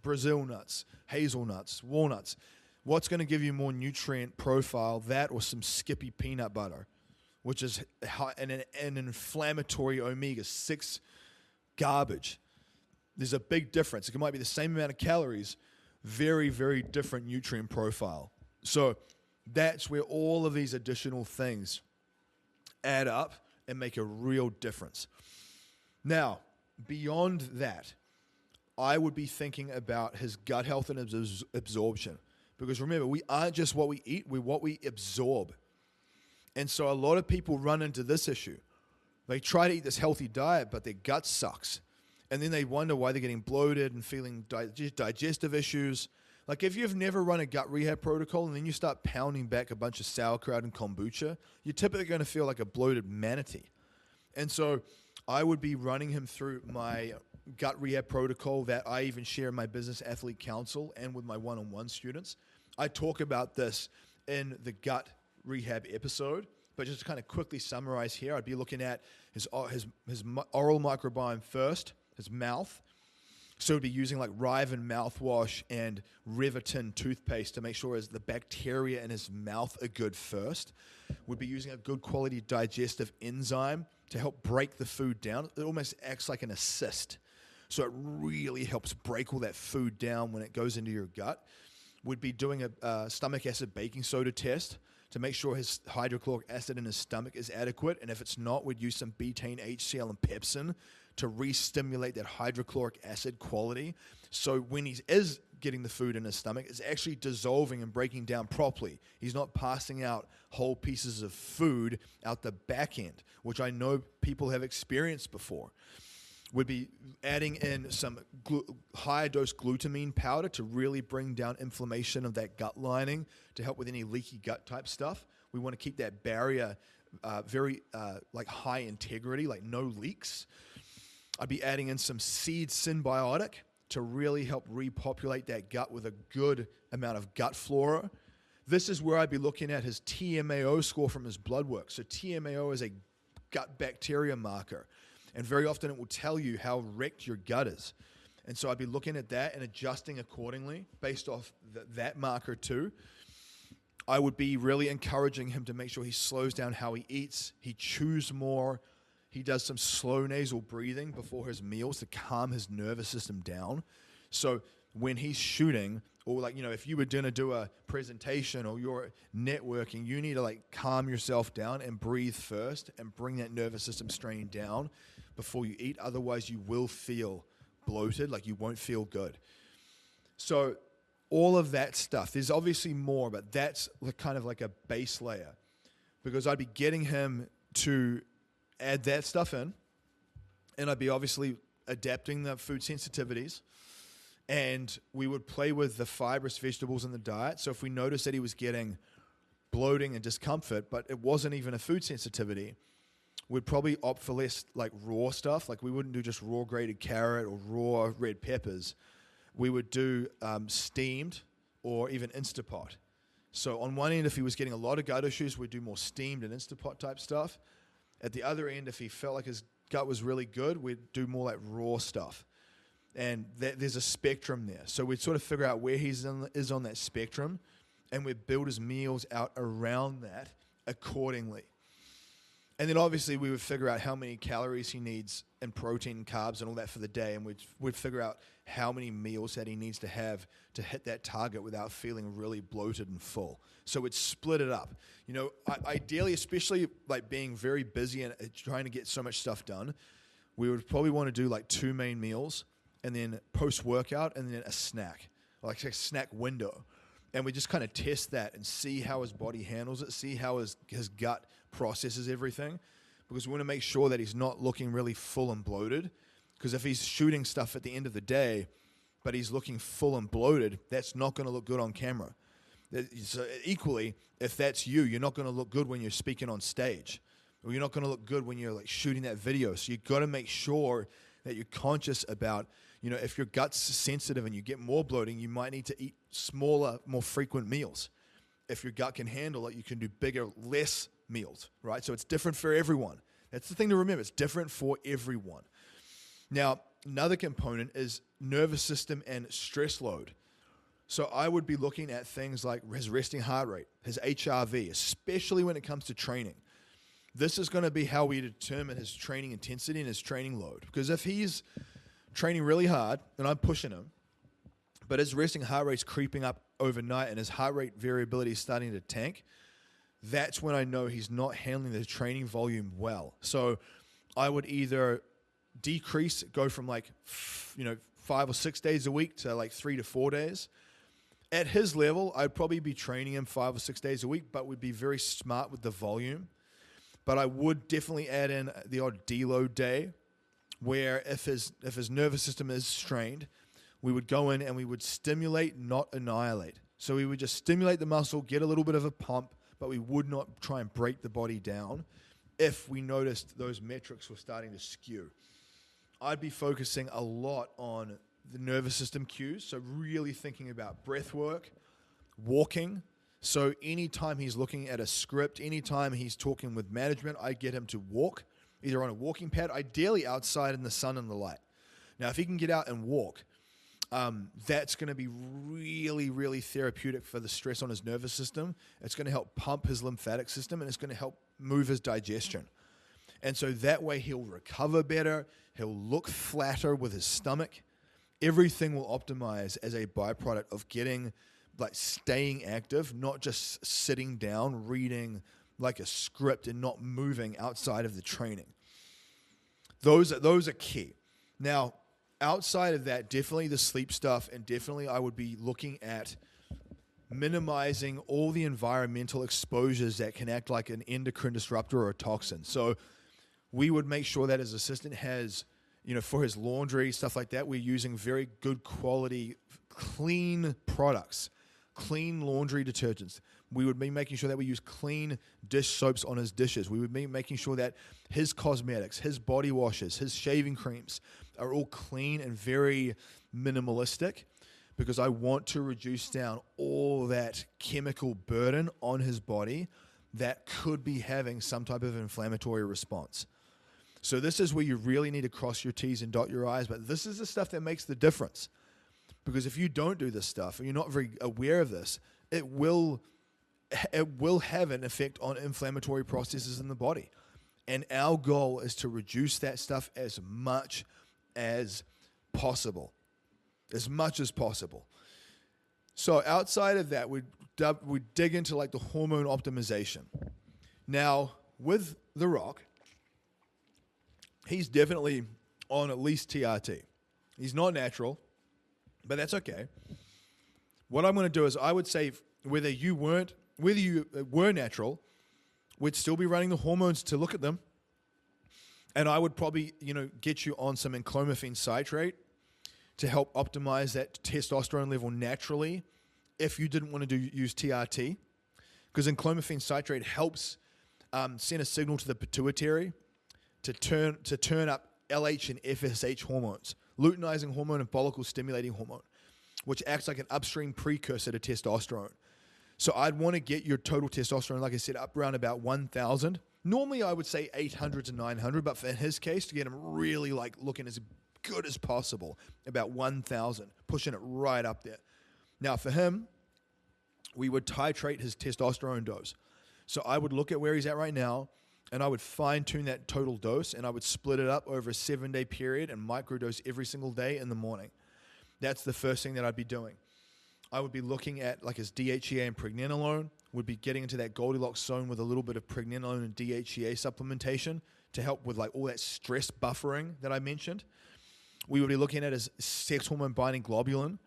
Brazil nuts, hazelnuts, walnuts, what's going to give you more nutrient profile, that or some Skippy peanut butter, which is an inflammatory omega-6 garbage. There's a big difference. It might be the same amount of calories, very, very different nutrient profile. So that's where all of these additional things add up and make a real difference. Now, beyond that, I would be thinking about his gut health and absorption. Because remember, we aren't just what we eat, we're what we absorb. And so a lot of people run into this issue. They try to eat this healthy diet, but their gut sucks. And then they wonder why they're getting bloated and feeling digestive issues. Like if you've never run a gut rehab protocol and then you start pounding back a bunch of sauerkraut and kombucha, you're typically going to feel like a bloated manatee. And so I would be running him through my gut rehab protocol that I even share in my Business Athlete Council and with my one-on-one students. I talk about this in the gut rehab episode, but just to kind of quickly summarize here, I'd be looking at his oral microbiome first, his mouth. So we'd be using like Riven mouthwash and Riverton toothpaste to make sure the bacteria in his mouth are good first. We'd be using a good quality digestive enzyme to help break the food down. It almost acts like an assist. So it really helps break all that food down when it goes into your gut. We'd be doing a stomach acid baking soda test to make sure his hydrochloric acid in his stomach is adequate. And if it's not, we'd use some betaine, HCl, and pepsin to re-stimulate that hydrochloric acid quality. So when he is getting the food in his stomach, it's actually dissolving and breaking down properly. He's not passing out whole pieces of food out the back end, which I know people have experienced before. We'd be adding in some higher dose glutamine powder to really bring down inflammation of that gut lining to help with any leaky gut type stuff. We want to keep that barrier very like high integrity, like no leaks. I'd be adding in some seed symbiotic to really help repopulate that gut with a good amount of gut flora. This is where I'd be looking at his TMAO score from his blood work. So TMAO is a gut bacteria marker. And very often it will tell you how wrecked your gut is. And so I'd be looking at that and adjusting accordingly based off that marker too. I would be really encouraging him to make sure he slows down how he eats. He chews more. He does some slow nasal breathing before his meals to calm his nervous system down. So when he's shooting, or like, if you were going to do a presentation or you're networking, you need to like calm yourself down and breathe first and bring that nervous system strain down before you eat. Otherwise, you will feel bloated, like you won't feel good. So all of that stuff, there's obviously more, but that's kind of like a base layer, because I'd be getting him to add that stuff in, and I'd be obviously adapting the food sensitivities, and we would play with the fibrous vegetables in the diet. So if we noticed that he was getting bloating and discomfort, but it wasn't even a food sensitivity, we'd probably opt for less like raw stuff. Like we wouldn't do just raw grated carrot or raw red peppers. We would do steamed or even Instapot. So on one end, if he was getting a lot of gut issues, we'd do more steamed and Instapot type stuff. At the other end, if he felt like his gut was really good, we'd do more like raw stuff. And there's a spectrum there. So we'd sort of figure out where he is on that spectrum, and we'd build his meals out around that accordingly. And then obviously we would figure out how many calories he needs and protein and carbs and all that for the day, and we'd figure out how many meals that he needs to have to hit that target without feeling really bloated and full. So we'd split it up. Ideally, especially like being very busy and trying to get so much stuff done, we would probably want to do like 2 main meals and then post-workout, and then a snack, like a snack window. And we just kind of test that and see how his body handles it, see how his gut processes everything, because we want to make sure that he's not looking really full and bloated, because if he's shooting stuff at the end of the day, but he's looking full and bloated, that's not going to look good on camera. So equally, if that's you, you're not going to look good when you're speaking on stage, or you're not going to look good when you're like shooting that video. So you've got to make sure that you're conscious about, if your gut's sensitive and you get more bloating, you might need to eat smaller, more frequent meals. If your gut can handle it, you can do bigger, less meals, right? So it's different for everyone. That's the thing to remember. It's different for everyone. Now, another component is nervous system and stress load. So I would be looking at things like his resting heart rate, his HRV, especially when it comes to training. This is going to be how we determine his training intensity and his training load. Because if he's training really hard and I'm pushing him, but his resting heart rate's creeping up overnight and his heart rate variability is starting to tank, that's when I know he's not handling the training volume well. So I would either decrease, go from 5 or 6 days a week to 3 to 4 days. At his level, I'd probably be training him 5 or 6 days a week, but would be very smart with the volume. But I would definitely add in the odd deload day, where if his nervous system is strained, we would go in and we would stimulate, not annihilate. So we would just stimulate the muscle, get a little bit of a pump, but we would not try and break the body down if we noticed those metrics were starting to skew. I'd be focusing a lot on the nervous system cues, so really thinking about breath work, walking. So anytime he's looking at a script, anytime he's talking with management, I get him to walk, either on a walking pad, ideally outside in the sun and the light. Now, if he can get out and walk, that's going to be really, really therapeutic for the stress on his nervous system. It's going to help pump his lymphatic system, and it's going to help move his digestion. And so that way he'll recover better, he'll look flatter with his stomach. Everything will optimize as a byproduct of staying active, not just sitting down, reading like a script and not moving outside of the training. Those are key. Now, outside of that, definitely the sleep stuff, and definitely I would be looking at minimizing all the environmental exposures that can act like an endocrine disruptor or a toxin. So we would make sure that his assistant has, for his laundry, stuff like that, we're using very good quality, clean products, clean laundry detergents. We would be making sure that we use clean dish soaps on his dishes. We would be making sure that his cosmetics, his body washes, his shaving creams are all clean and very minimalistic, because I want to reduce down all that chemical burden on his body that could be having some type of inflammatory response. So this is where you really need to cross your T's and dot your I's, but this is the stuff that makes the difference. Because if you don't do this stuff, or you're not very aware of this, it will have an effect on inflammatory processes in the body. And our goal is to reduce that stuff as much as possible. As much as possible. So outside of that, we dig into the hormone optimization. Now, with The Rock, he's definitely on at least TRT. He's not natural, but that's okay. What I'm going to do is I would say whether you were natural, we'd still be running the hormones to look at them. And I would probably, get you on some enclomiphene citrate to help optimize that testosterone level naturally if you didn't want to use TRT. Because enclomiphene citrate helps send a signal to the pituitary to turn up LH and FSH hormones, luteinizing hormone and follicle stimulating hormone, which acts like an upstream precursor to testosterone. So I'd want to get your total testosterone, like I said, up around about 1,000. Normally I would say 800 to 900, but in his case, to get him really looking as good as possible, about 1,000, pushing it right up there. Now for him, we would titrate his testosterone dose. So I would look at where he's at right now, and I would fine-tune that total dose, and I would split it up over a 7-day period and microdose every single day in the morning. That's the first thing that I'd be doing. I would be looking at his DHEA and pregnenolone, would be getting into that Goldilocks zone with a little bit of pregnenolone and DHEA supplementation to help with all that stress buffering that I mentioned. we would be looking at is sex hormone binding globulin,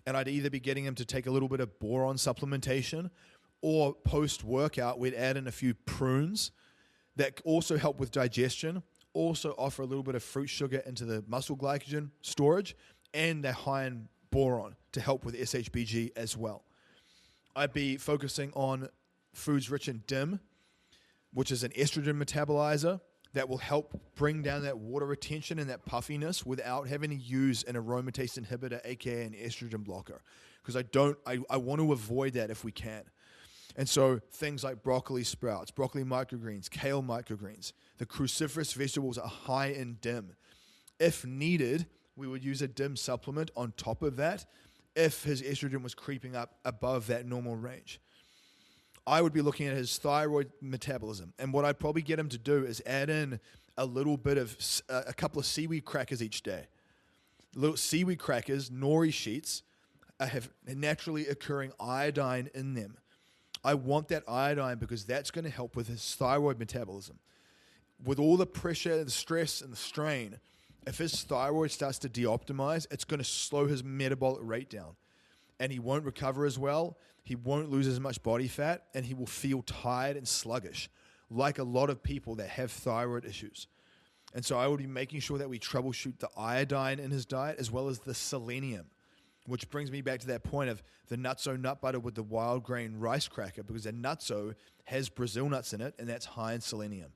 and I'd either be getting him to take a little bit of boron supplementation, or post-workout, we'd add in a few prunes that also help with digestion, also offer a little bit of fruit sugar into the muscle glycogen storage, and they're high in boron to help with SHBG as well. I'd be focusing on foods rich in DIM, which is an estrogen metabolizer that will help bring down that water retention and that puffiness without having to use an aromatase inhibitor, aka an estrogen blocker, because I want to avoid that if we can. And so things like broccoli sprouts, broccoli microgreens, kale microgreens, the cruciferous vegetables are high in DIM. If needed, we would use a DIM supplement on top of that if his estrogen was creeping up above that normal range. I would be looking at his thyroid metabolism. And what I'd probably get him to do is add in a little bit of a couple of seaweed crackers each day. Little seaweed crackers, nori sheets, have naturally occurring iodine in them. I want that iodine because that's going to help with his thyroid metabolism. With all the pressure, the stress, and the strain, if his thyroid starts to de-optimize, it's going to slow his metabolic rate down. And he won't recover as well, he won't lose as much body fat, and he will feel tired and sluggish, like a lot of people that have thyroid issues. And so I would be making sure that we troubleshoot the iodine in his diet as well as the selenium, which brings me back to that point of the nutso nut butter with the wild grain rice cracker, because the nutso has Brazil nuts in it, and that's high in selenium.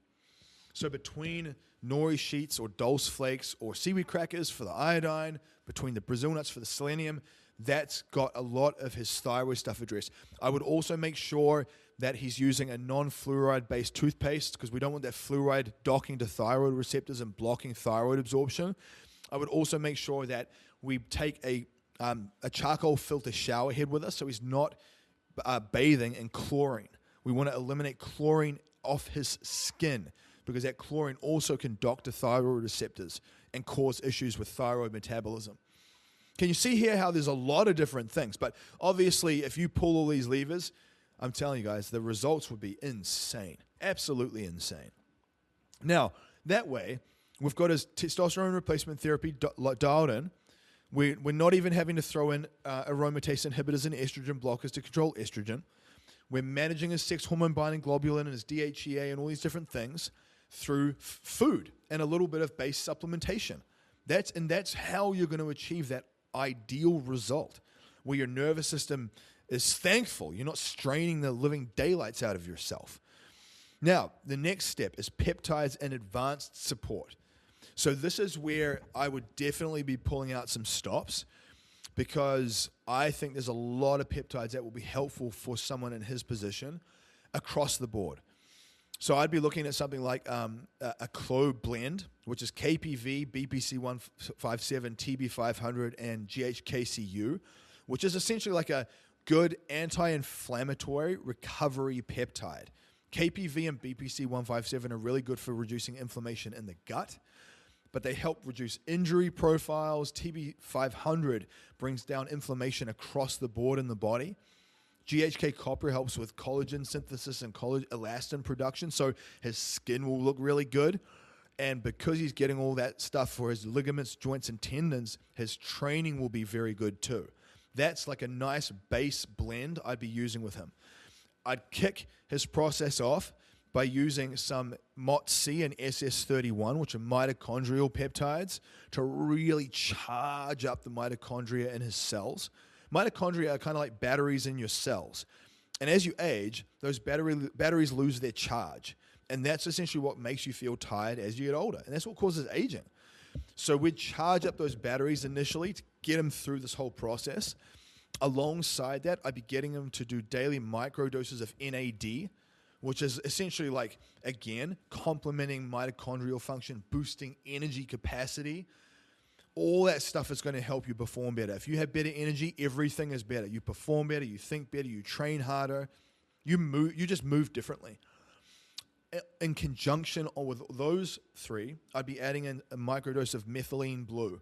So between nori sheets or dulse flakes or seaweed crackers for the iodine, between the Brazil nuts for the selenium, that's got a lot of his thyroid stuff addressed. I would also make sure that he's using a non-fluoride-based toothpaste, because we don't want that fluoride docking to thyroid receptors and blocking thyroid absorption. I would also make sure that we take a charcoal filter shower head with us, so he's not bathing in chlorine. We want to eliminate chlorine off his skin, because that chlorine also can dock to thyroid receptors and cause issues with thyroid metabolism. Can you see here how there's a lot of different things? But obviously, if you pull all these levers, I'm telling you guys, the results would be insane. Absolutely insane. Now, that way, we've got his testosterone replacement therapy dialed in. We're not even having to throw in aromatase inhibitors and estrogen blockers to control estrogen. We're managing his sex hormone binding globulin and his DHEA and all these different things through food and a little bit of base supplementation. That's how you're going to achieve that ideal result, where your nervous system is thankful. You're not straining the living daylights out of yourself. Now, the next step is peptides and advanced support. So this is where I would definitely be pulling out some stops, because I think there's a lot of peptides that will be helpful for someone in his position across the board. So I'd be looking at something like a Clo blend, which is KPV, BPC157, TB500, and GHKCU, which is essentially like a good anti-inflammatory recovery peptide. KPV and BPC157 are really good for reducing inflammation in the gut, but they help reduce injury profiles. TB500 brings down inflammation across the board in the body. GHK copper helps with collagen synthesis and elastin production, so his skin will look really good. And because he's getting all that stuff for his ligaments, joints, and tendons, his training will be very good too. That's like a nice base blend I'd be using with him. I'd kick his process off by using some MOTC and SS31, which are mitochondrial peptides, to really charge up the mitochondria in his cells. Mitochondria are kind of like batteries in your cells. And as you age, those batteries lose their charge. And that's essentially what makes you feel tired as you get older. And that's what causes aging. So we'd charge up those batteries initially to get them through this whole process. Alongside that, I'd be getting them to do daily microdoses of NAD, which is essentially like, again, complementing mitochondrial function, boosting energy capacity. All that stuff is going to help you perform better. If you have better energy, everything is better. You perform better, you think better, you train harder, you just move differently. In conjunction with those three, I'd be adding in a microdose of methylene blue.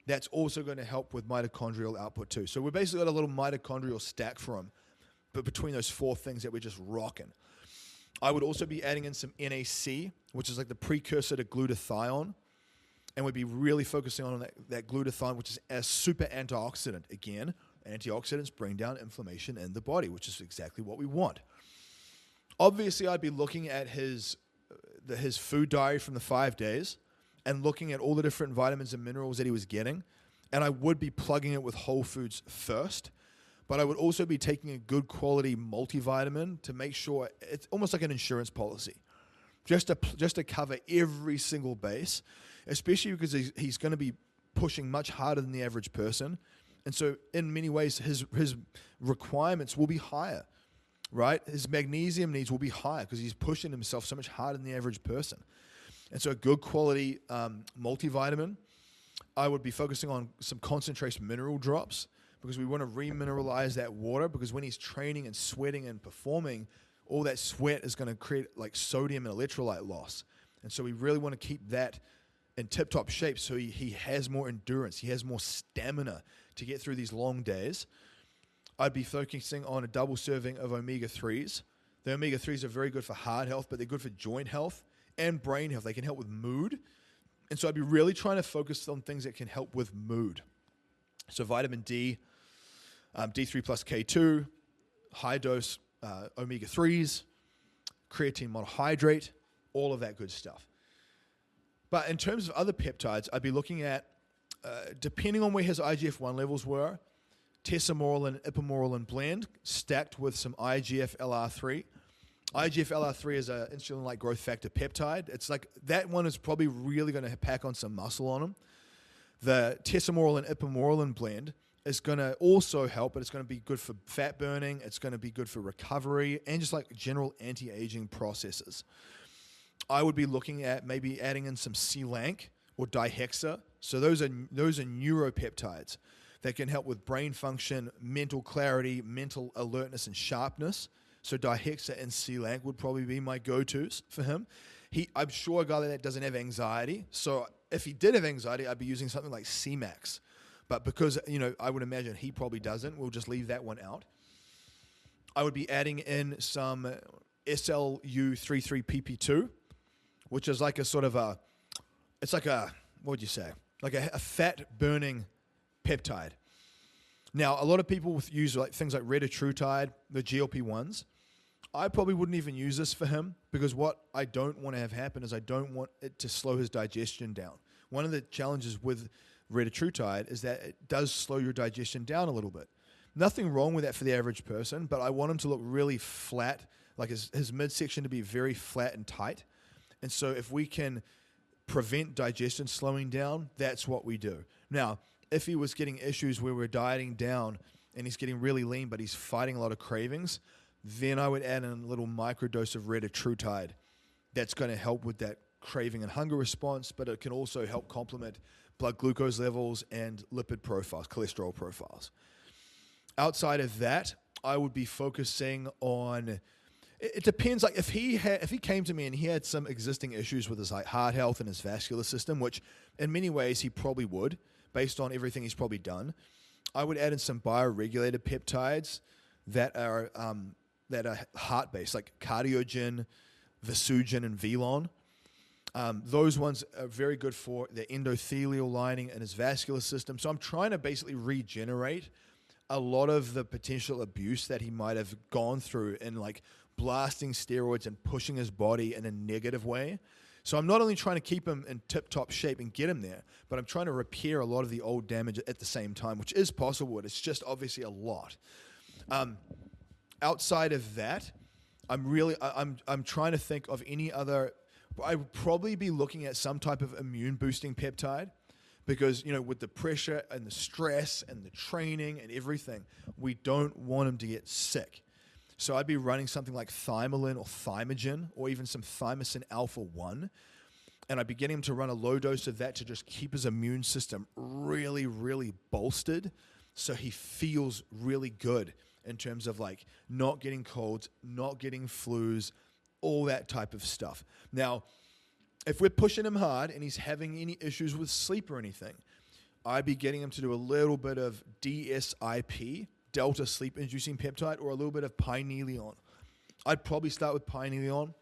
That's also going to help with mitochondrial output too. So we've basically got a little mitochondrial stack for him, but between those four things that we're just rocking. I would also be adding in some NAC, which is like the precursor to glutathione. And we'd be really focusing on that glutathione, which is a super antioxidant. Again, antioxidants bring down inflammation in the body, which is exactly what we want. Obviously, I'd be looking at his food diary from the 5 days and looking at all the different vitamins and minerals that he was getting. And I would be plugging it with whole foods first. But I would also be taking a good quality multivitamin to make sure it's almost like an insurance policy, just to cover every single base, especially because he's going to be pushing much harder than the average person. And so in many ways, his requirements will be higher, right? His magnesium needs will be higher because he's pushing himself so much harder than the average person. And so a good quality multivitamin. I would be focusing on some concentration mineral drops because we want to remineralize that water, because when he's training and sweating and performing, all that sweat is going to create like sodium and electrolyte loss. And so we really want to keep that in tip-top shape so he has more endurance, he has more stamina to get through these long days. I'd be focusing on a double serving of omega-3s. The omega-3s are very good for heart health, but they're good for joint health and brain health. They can help with mood. And so I'd be really trying to focus on things that can help with mood. So vitamin D, D3 plus K2, high dose omega-3s, creatine monohydrate, all of that good stuff. But in terms of other peptides, I'd be looking at, depending on where his IGF-1 levels were, tesamorelin, ipamorelin blend stacked with some IGF-LR3. IGF-LR3 is an insulin-like growth factor peptide. It's like that one is probably really going to pack on some muscle on him. The tesamorelin, ipamorelin blend is going to also help, but it's going to be good for fat burning. It's going to be good for recovery and just like general anti-aging processes. I would be looking at maybe adding in some C-Lank or dihexa. So those are neuropeptides that can help with brain function, mental clarity, mental alertness, and sharpness. So dihexa and C-Lank would probably be my go-tos for him. I'm sure a guy like that doesn't have anxiety. So if he did have anxiety, I'd be using something like C-Max. But because, I would imagine he probably doesn't, we'll just leave that one out. I would be adding in some SLU33PP2, which is like a sort of what would you say? Like a fat-burning peptide. Now, a lot of people use like things like retatrutide, the GLP-1s. I probably wouldn't even use this for him because what I don't want to have happen is I don't want it to slow his digestion down. One of the challenges with retatrutide is that it does slow your digestion down a little bit. Nothing wrong with that for the average person, but I want him to look really flat, like his midsection to be very flat and tight. And so if we can prevent digestion slowing down, that's what we do. Now, if he was getting issues where we're dieting down and he's getting really lean, but he's fighting a lot of cravings, then I would add in a little microdose of retatrutide. That's going to help with that craving and hunger response, but it can also help complement blood glucose levels and lipid profiles, cholesterol profiles. Outside of that, I would be focusing on, it depends, like if he came to me and he had some existing issues with his heart health and his vascular system, which in many ways he probably would, based on everything he's probably done, I would add in some bioregulated peptides that are heart-based, like Cardiogen, Visugen, and Velon. Those ones are very good for the endothelial lining and his vascular system. So I'm trying to basically regenerate a lot of the potential abuse that he might have gone through in like blasting steroids and pushing his body in a negative way. So I'm not only trying to keep him in tip-top shape and get him there, but I'm trying to repair a lot of the old damage at the same time, which is possible. It's just obviously a lot. Outside of that, I'm trying to think of any other. I would probably be looking at some type of immune boosting peptide because, with the pressure and the stress and the training and everything, we don't want him to get sick. So I'd be running something like Thymalin or Thymogen or even some Thymosin Alpha 1. And I'd be getting him to run a low dose of that to just keep his immune system really, really bolstered so he feels really good in terms of like not getting colds, not getting flus, all that type of stuff. Now, if we're pushing him hard and he's having any issues with sleep or anything, I'd be getting him to do a little bit of DSIP, Delta Sleep-Inducing Peptide, or a little bit of Pionealion. I'd probably start with Pionealion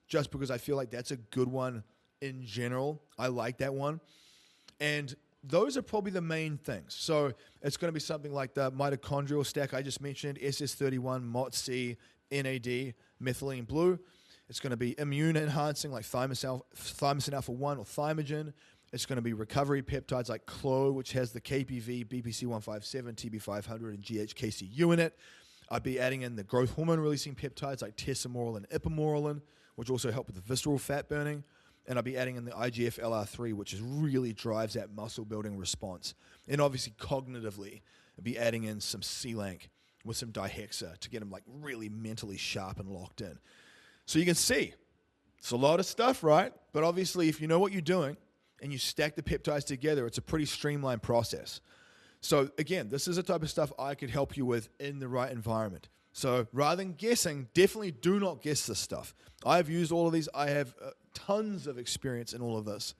just because I feel like that's a good one in general. I like that one. And those are probably the main things. So it's going to be something like the mitochondrial stack I just mentioned, SS31, MOTS-C, NAD, methylene blue. It's going to be immune enhancing like thymosin alpha 1 or thymogen. It's going to be recovery peptides like CLO, which has the KPV, BPC157, TB500, and GHKCU in it. I'd be adding in the growth hormone releasing peptides like tesamorelin and ipamorelin, which also help with the visceral fat burning. And I'll be adding in the IGF-LR3, which really drives that muscle building response. And obviously cognitively, I'll be adding in some C-Lank with some dihexa to get them like really mentally sharp and locked in. So you can see, it's a lot of stuff, right? But obviously if you know what you're doing and you stack the peptides together, it's a pretty streamlined process. So again, this is the type of stuff I could help you with in the right environment. So rather than guessing, definitely do not guess this stuff. I've used all of these. I have tons of experience in all of this.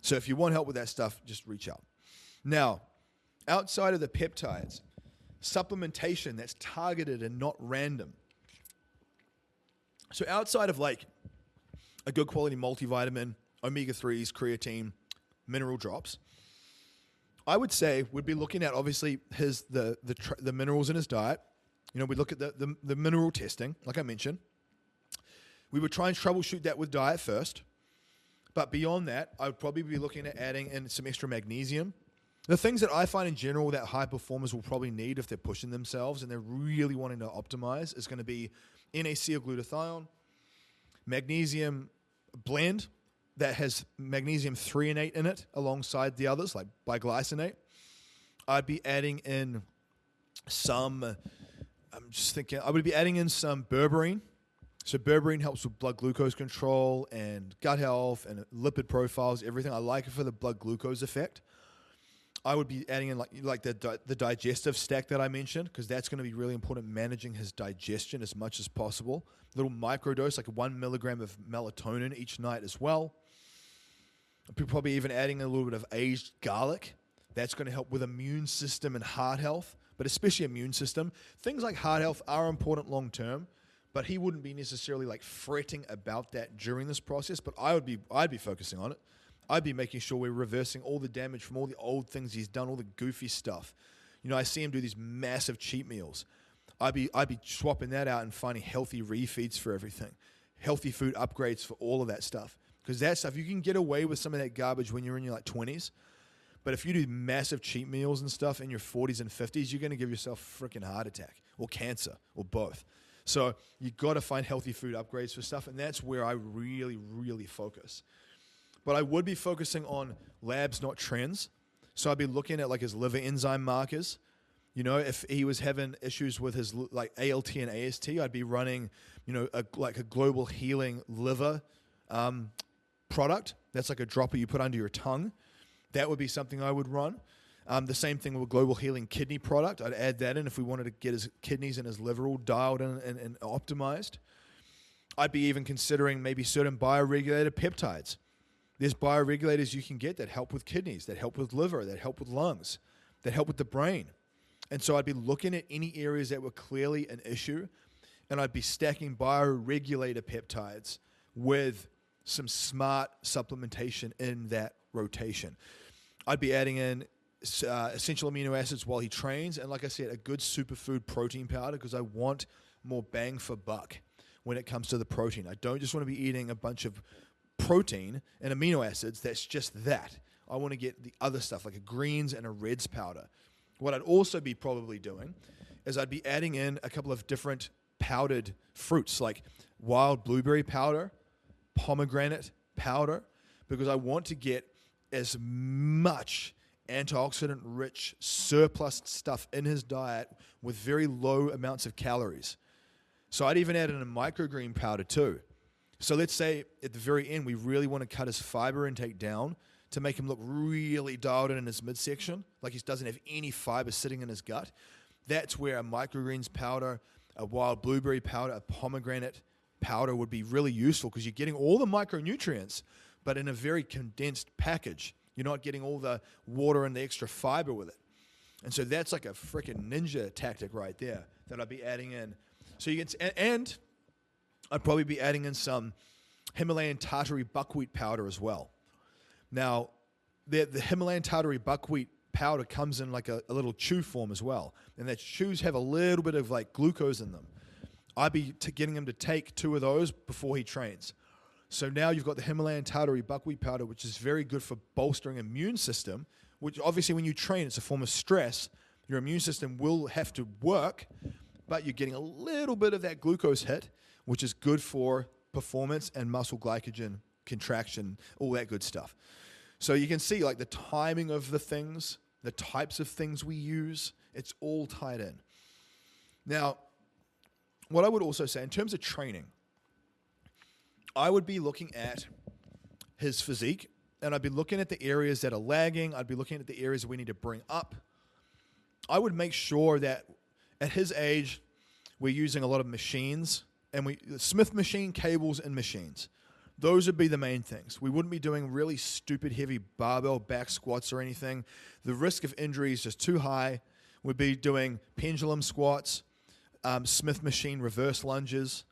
So if you want help with that stuff, just reach out. Now, outside of the peptides, supplementation that's targeted and not random. So outside of like a good quality multivitamin, omega-3s, creatine, mineral drops, I would say we'd be looking at obviously the minerals in his diet. You know, we look at the mineral testing, like I mentioned. We would try and troubleshoot that with diet first. But beyond that, I would probably be looking at adding in some extra magnesium. The things that I find in general that high performers will probably need if they're pushing themselves and they're really wanting to optimize is going to be NAC or glutathione, magnesium blend that has magnesium threonate in it alongside the others, like biglycinate. I'd be adding in some, I would be adding in some berberine. So berberine helps with blood glucose control and gut health and lipid profiles, everything. I like it for the blood glucose effect. I would be adding in like the digestive stack that I mentioned, because that's going to be really important, managing his digestion as much as possible. Little microdose, like 1 milligram of melatonin each night as well. Probably even adding a little bit of aged garlic. That's going to help with immune system and heart health, but especially immune system. Things like heart health are important long term, but he wouldn't be necessarily like fretting about that during this process. But I'd be focusing on it. I'd be making sure we're reversing all the damage from all the old things he's done, all the goofy stuff. You know, I see him do these massive cheat meals. I'd be swapping that out and finding healthy refeeds for everything, healthy food upgrades for all of that stuff. Because that stuff, you can get away with some of that garbage when you're in your like 20s. But if you do massive cheat meals and stuff in your 40s and 50s, you're going to give yourself a freaking heart attack or cancer or both. So you got to find healthy food upgrades for stuff, and that's where I really, really focus. But I would be focusing on labs, not trends. So I'd be looking at like his liver enzyme markers. You know, if he was having issues with his like ALT and AST, I'd be running, you know, a global healing liver product. That's like a dropper you put under your tongue. That would be something I would run. The same thing with a global healing kidney product. I'd add that in if we wanted to get his kidneys and his liver all dialed in and optimized. I'd be even considering maybe certain bioregulator peptides. There's bioregulators you can get that help with kidneys, that help with liver, that help with lungs, that help with the brain. And so I'd be looking at any areas that were clearly an issue, and I'd be stacking bioregulator peptides with some smart supplementation in that rotation. I'd be adding in essential amino acids while he trains, and like I said, a good superfood protein powder, because I want more bang for buck when it comes to the protein. I don't just want to be eating a bunch of protein and amino acids that's just that. I want to get the other stuff like a greens and a reds powder. What I'd also be probably doing is I'd be adding in a couple of different powdered fruits like wild blueberry powder, pomegranate powder, because I want to get as much antioxidant rich surplus stuff in his diet with very low amounts of calories. So I'd even add in a microgreen powder too. So let's say at the very end, we really want to cut his fiber intake down to make him look really dialed in his midsection, like he doesn't have any fiber sitting in his gut. That's where a microgreens powder, a wild blueberry powder, a pomegranate powder would be really useful, because you're getting all the micronutrients, but in a very condensed package. You're not getting all the water and the extra fiber with it. And so that's like a freaking ninja tactic right there that I'd be adding in. So you can, and I'd probably be adding in some Himalayan Tartary buckwheat powder as well. Now, the Himalayan tartary buckwheat powder comes in like a little chew form as well. And that chews have a little bit of like glucose in them. I'd be getting him to take 2 of those before he trains. So now you've got the Himalayan tartary buckwheat powder, which is very good for bolstering immune system, which obviously when you train, it's a form of stress. Your immune system will have to work, but you're getting a little bit of that glucose hit, which is good for performance and muscle glycogen, contraction, all that good stuff. So you can see like the timing of the things, the types of things we use, it's all tied in. Now, what I would also say in terms of training, I would be looking at his physique, and I'd be looking at the areas that are lagging. I'd be looking at the areas that we need to bring up. I would make sure that at his age, we're using a lot of machines, and Smith machine, cables, and machines. Those would be the main things. We wouldn't be doing really stupid heavy barbell back squats or anything. The risk of injury is just too high. We'd be doing pendulum squats, Smith machine reverse lunges.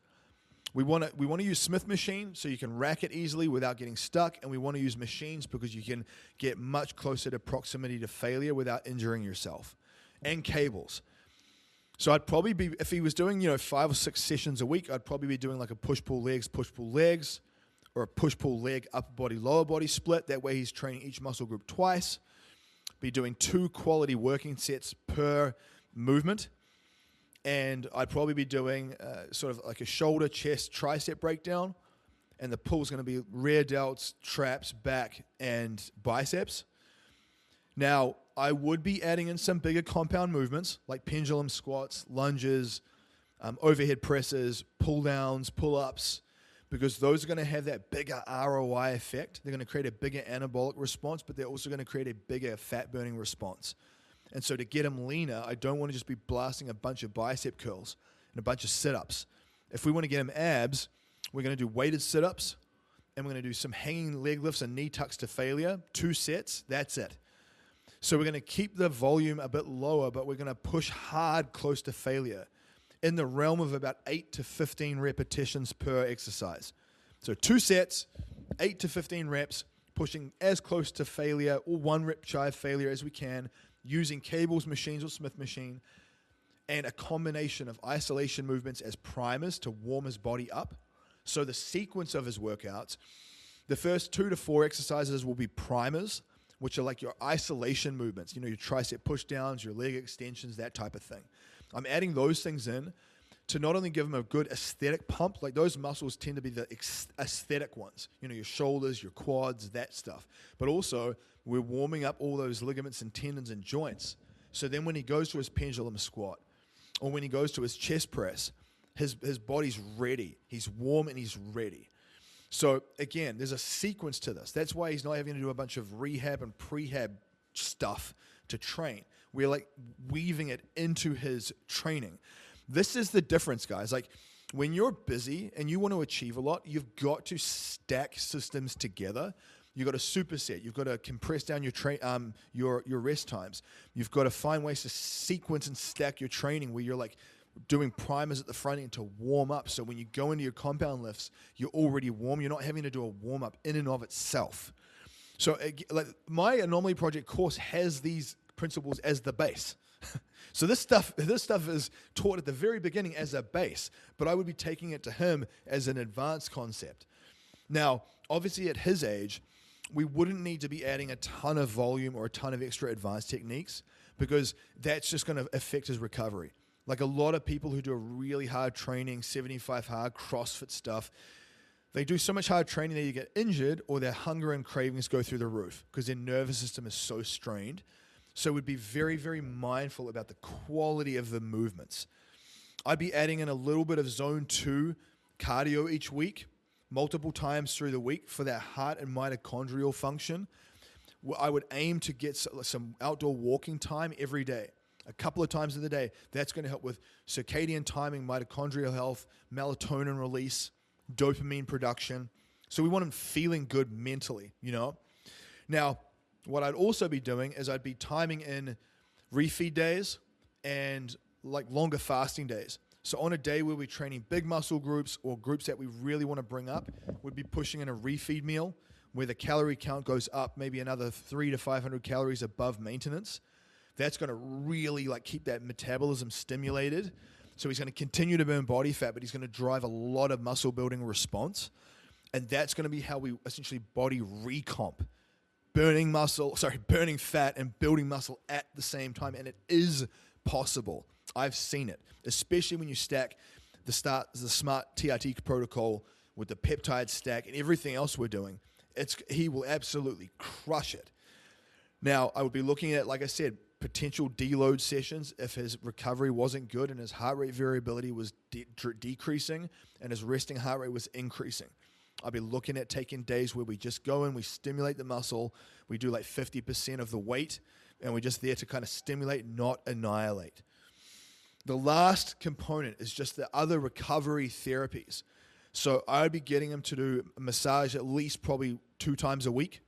We want to use Smith machine so you can rack it easily without getting stuck, and we want to use machines because you can get much closer to proximity to failure without injuring yourself. And cables. So I'd probably be, if he was doing 5 or 6 sessions a week, I'd probably be doing like a push-pull legs, or a push-pull leg upper body, lower body split. That way he's training each muscle group twice. Be doing 2 quality working sets per movement. And I'd probably be doing sort of like a shoulder, chest, tricep breakdown. And the pull's going to be rear delts, traps, back, and biceps. Now, I would be adding in some bigger compound movements like pendulum squats, lunges, overhead presses, pull downs, pull-ups, because those are going to have that bigger ROI effect. They're going to create a bigger anabolic response, but they're also going to create a bigger fat-burning response. And so to get them leaner, I don't want to just be blasting a bunch of bicep curls and a bunch of sit-ups. If we want to get them abs, we're going to do weighted sit-ups, and we're going to do some hanging leg lifts and knee tucks to failure, 2 sets, that's it. So we're going to keep the volume a bit lower, but we're going to push hard close to failure in the realm of about 8 to 15 repetitions per exercise. So 2 sets, 8 to 15 reps, pushing as close to failure or 1 rep shy of failure as we can, using cables, machines, or Smith machine, and a combination of isolation movements as primers to warm his body up. So the sequence of his workouts, the first 2 to 4 exercises will be primers, which are like your isolation movements, your tricep push downs, your leg extensions, that type of thing. I'm adding those things in to not only give them a good aesthetic pump, like those muscles tend to be the aesthetic ones, your shoulders, your quads, that stuff. But also, we're warming up all those ligaments and tendons and joints. So then when he goes to his pendulum squat, or when he goes to his chest press, his body's ready. He's warm and he's ready. So again, there's a sequence to this. That's why he's not having to do a bunch of rehab and prehab stuff to train. We're like weaving it into his training. This is the difference, guys. Like when you're busy and you want to achieve a lot, you've got to stack systems together. You've got to superset. You've got to compress down your rest times. You've got to find ways to sequence and stack your training where you're like doing primers at the front end to warm up. So when you go into your compound lifts, you're already warm. You're not having to do a warm up in and of itself. So like my Anomaly Project course has these principles as the base. So this stuff is taught at the very beginning as a base, but I would be taking it to him as an advanced concept. Now, obviously at his age, we wouldn't need to be adding a ton of volume or a ton of extra advanced techniques because that's just going to affect his recovery. Like a lot of people who do a really hard training, 75 hard CrossFit stuff, they do so much hard training that you get injured or their hunger and cravings go through the roof because their nervous system is so strained. So we'd be very, very mindful about the quality of the movements. I'd be adding in a little bit of zone 2 cardio each week, multiple times through the week for that heart and mitochondrial function. I would aim to get some outdoor walking time every day, a couple of times of the day. That's going to help with circadian timing, mitochondrial health, melatonin release, dopamine production. So we want them feeling good mentally, Now, what I'd also be doing is I'd be timing in refeed days and like longer fasting days. So on a day where we're training big muscle groups or groups that we really want to bring up, we'd be pushing in a refeed meal where the calorie count goes up maybe another 300 to 500 calories above maintenance. That's going to really like keep that metabolism stimulated. So he's going to continue to burn body fat, but he's going to drive a lot of muscle building response. And that's going to be how we essentially body recomp. Burning fat and building muscle at the same time. And it is possible. I've seen it, especially when you stack the smart TRT protocol with the peptide stack and everything else we're doing. He will absolutely crush it. Now, I would be looking at, like I said, potential deload sessions if his recovery wasn't good and his heart rate variability was decreasing and his resting heart rate was increasing. I'd be looking at taking days where we just go in, we stimulate the muscle, we do like 50% of the weight, and we're just there to kind of stimulate, not annihilate. The last component is just the other recovery therapies. So I'd be getting him to do a massage at least probably 2 times a week,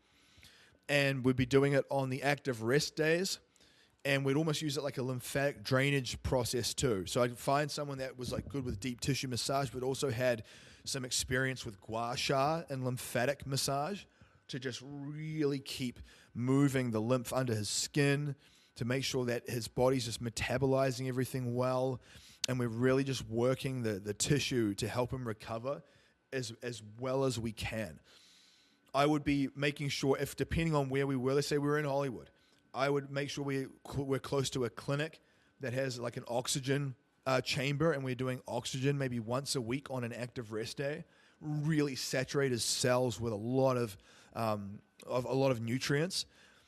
and we'd be doing it on the active rest days. And we'd almost use it like a lymphatic drainage process too. So I'd find someone that was like good with deep tissue massage, but also had some experience with gua sha and lymphatic massage to just really keep moving the lymph under his skin to make sure that his body's just metabolizing everything well. And we're really just working the tissue to help him recover as well as we can. I would be making sure, if depending on where we were, let's say we were in Hollywood, I would make sure we're close to a clinic that has like an oxygen chamber, and we're doing oxygen maybe once a week on an active rest day. Really saturate his cells with a lot of nutrients.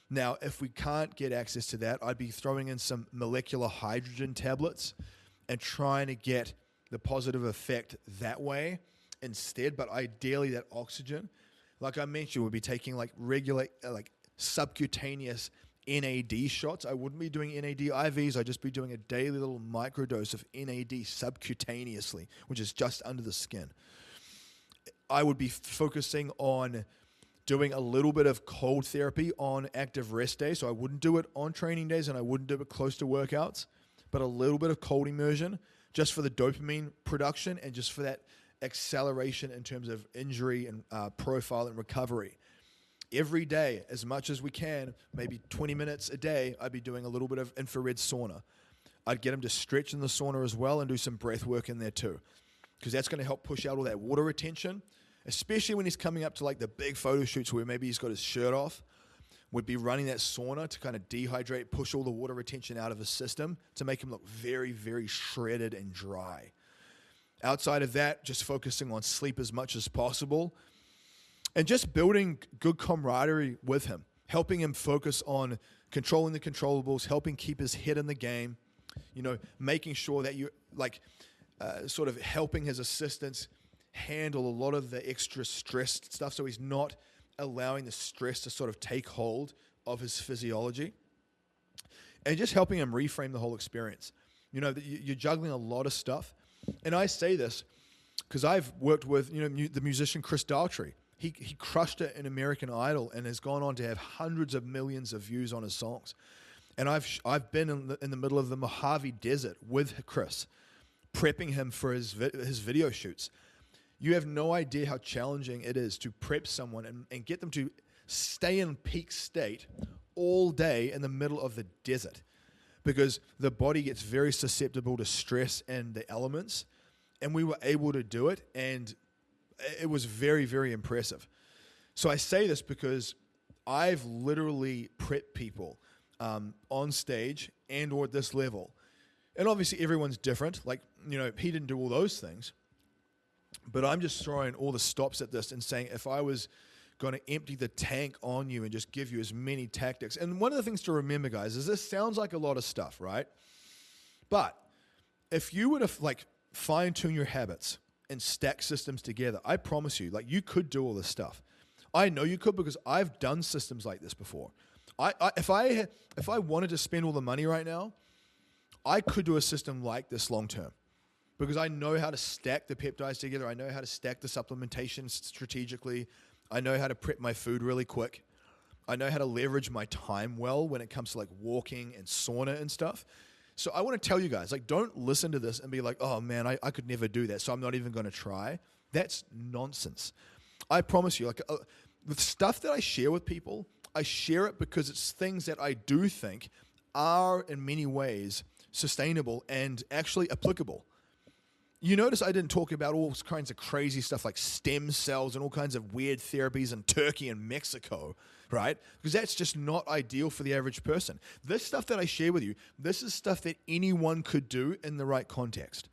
Now, if we can't get access to that, I'd be throwing in some molecular hydrogen tablets and trying to get the positive effect that way instead. But ideally, that oxygen, like I mentioned, would be taking like regular subcutaneous NAD shots. I wouldn't be doing NAD IVs. I'd just be doing a daily little microdose of NAD subcutaneously, which is just under the skin. I would be focusing on doing a little bit of cold therapy on active rest days. So I wouldn't do it on training days and I wouldn't do it close to workouts, but a little bit of cold immersion just for the dopamine production and just for that acceleration in terms of injury and profile and recovery. Every day, as much as we can, maybe 20 minutes a day, I'd be doing a little bit of infrared sauna. I'd get him to stretch in the sauna as well and do some breath work in there too, because that's going to help push out all that water retention, especially when he's coming up to like the big photo shoots where maybe he's got his shirt off. We'd be running that sauna to kind of dehydrate, push all the water retention out of his system to make him look very, very shredded and dry. Outside of that, just focusing on sleep as much as possible. And just building good camaraderie with him, helping him focus on controlling the controllables, helping keep his head in the game, making sure that you sort of helping his assistants handle a lot of the extra stress stuff, so he's not allowing the stress to sort of take hold of his physiology, and just helping him reframe the whole experience. You're juggling a lot of stuff, and I say this because I've worked with the musician Chris Daughtry. He crushed it in American Idol and has gone on to have hundreds of millions of views on his songs. And I've been in the middle of the Mojave Desert with Chris, prepping him for his video shoots. You have no idea how challenging it is to prep someone and get them to stay in peak state all day in the middle of the desert, because the body gets very susceptible to stress and the elements. And we were able to do it, and it was very, very impressive. So I say this because I've literally prepped people on stage and or at this level. And obviously everyone's different. He didn't do all those things. But I'm just throwing all the stops at this and saying, if I was going to empty the tank on you and just give you as many tactics. And one of the things to remember, guys, is this sounds like a lot of stuff, right? But if you were to fine-tune your habits and stack systems together, I promise you, you could do all this stuff. I know you could, because I've done systems like this before. If I wanted to spend all the money right now, I could do a system like this long term, because I know how to stack the peptides together. I know how to stack the supplementation strategically. I know how to prep my food really quick. I know how to leverage my time well when it comes to walking and sauna and stuff. So I want to tell you guys, don't listen to this and be like, oh man, I could never do that, so I'm not even going to try. That's nonsense. I promise you, The stuff that I share with people, I share it because it's things that I do think are in many ways sustainable and actually applicable. You notice I didn't talk about all kinds of crazy stuff like stem cells and all kinds of weird therapies in Turkey and Mexico, right? Because that's just not ideal for the average person. This stuff that I share with you, this is stuff that anyone could do in the right context.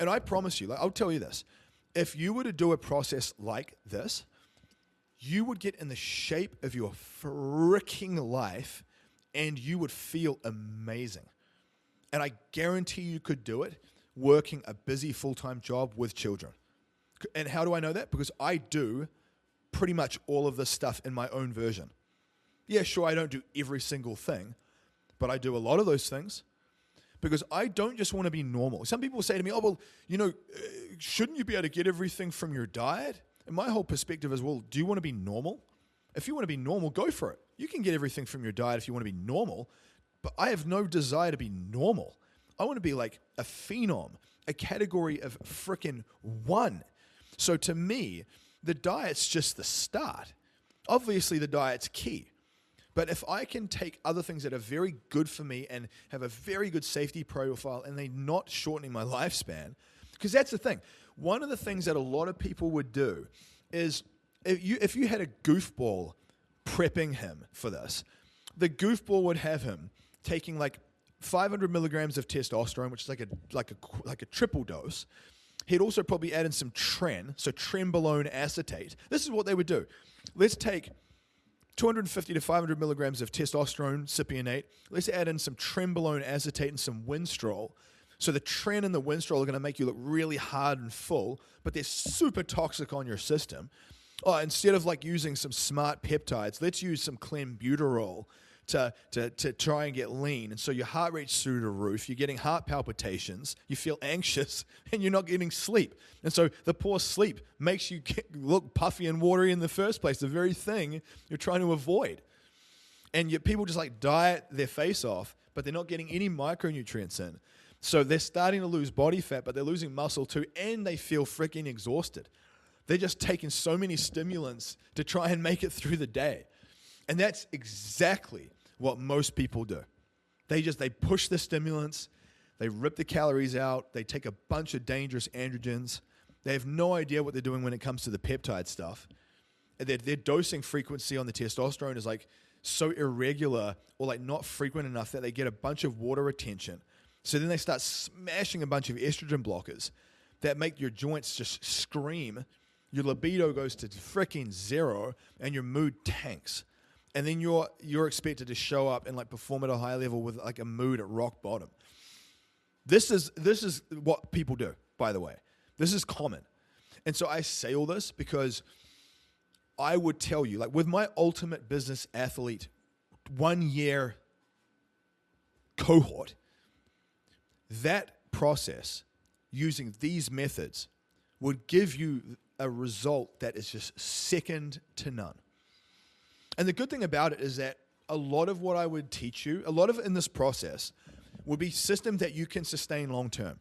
And I promise you, I'll tell you this, if you were to do a process like this, you would get in the shape of your freaking life and you would feel amazing. And I guarantee you could do it working a busy full-time job with children. And how do I know that? Because I do pretty much all of this stuff in my own version. Yeah, sure, I don't do every single thing, but I do a lot of those things because I don't just want to be normal. Some people say to me, oh, well, shouldn't you be able to get everything from your diet? And my whole perspective is, well, do you want to be normal? If you want to be normal, go for it. You can get everything from your diet if you want to be normal, but I have no desire to be normal. I want to be like a phenom, a category of frickin' one. So to me, the diet's just the start. Obviously, the diet's key. But if I can take other things that are very good for me and have a very good safety profile and they're not shortening my lifespan, because that's the thing. One of the things that a lot of people would do is if you had a goofball prepping him for this, the goofball would have him taking like 500 milligrams of testosterone, which is like a triple dose. He'd also probably add in some so trenbolone acetate. This is what they would do. Let's take 250 to 500 milligrams of testosterone cypionate. Let's add in some trenbolone acetate and some Winstrol. So the tren and the Winstrol are going to make you look really hard and full, but they're super toxic on your system. Oh, instead of like using some smart peptides, let's use some clenbuterol to try and get lean. And so your heart rate's through the roof, you're getting heart palpitations, you feel anxious, and you're not getting sleep. And so the poor sleep makes you look puffy and watery in the first place, the very thing you're trying to avoid. And yet people just like diet their face off, but they're not getting any micronutrients in. So they're starting to lose body fat, but they're losing muscle too, and they feel freaking exhausted. They're just taking so many stimulants to try and make it through the day. And that's exactly what most people do. They push the stimulants, they rip the calories out, they take a bunch of dangerous androgens. They have no idea what they're doing when it comes to the peptide stuff. Their dosing frequency on the testosterone is like so irregular or like not frequent enough that they get a bunch of water retention. So then they start smashing a bunch of estrogen blockers that make your joints just scream. Your libido goes to freaking zero and your mood tanks. And then you're expected to show up and like perform at a high level with like a mood at rock bottom. This is what people do, by the way. This is common. And so I say all this because I would tell you, like with my ultimate business athlete 1 year cohort, that process using these methods would give you a result that is just second to none. And the good thing about it is that a lot of what I would teach you, a lot of it in this process, would be systems that you can sustain long term.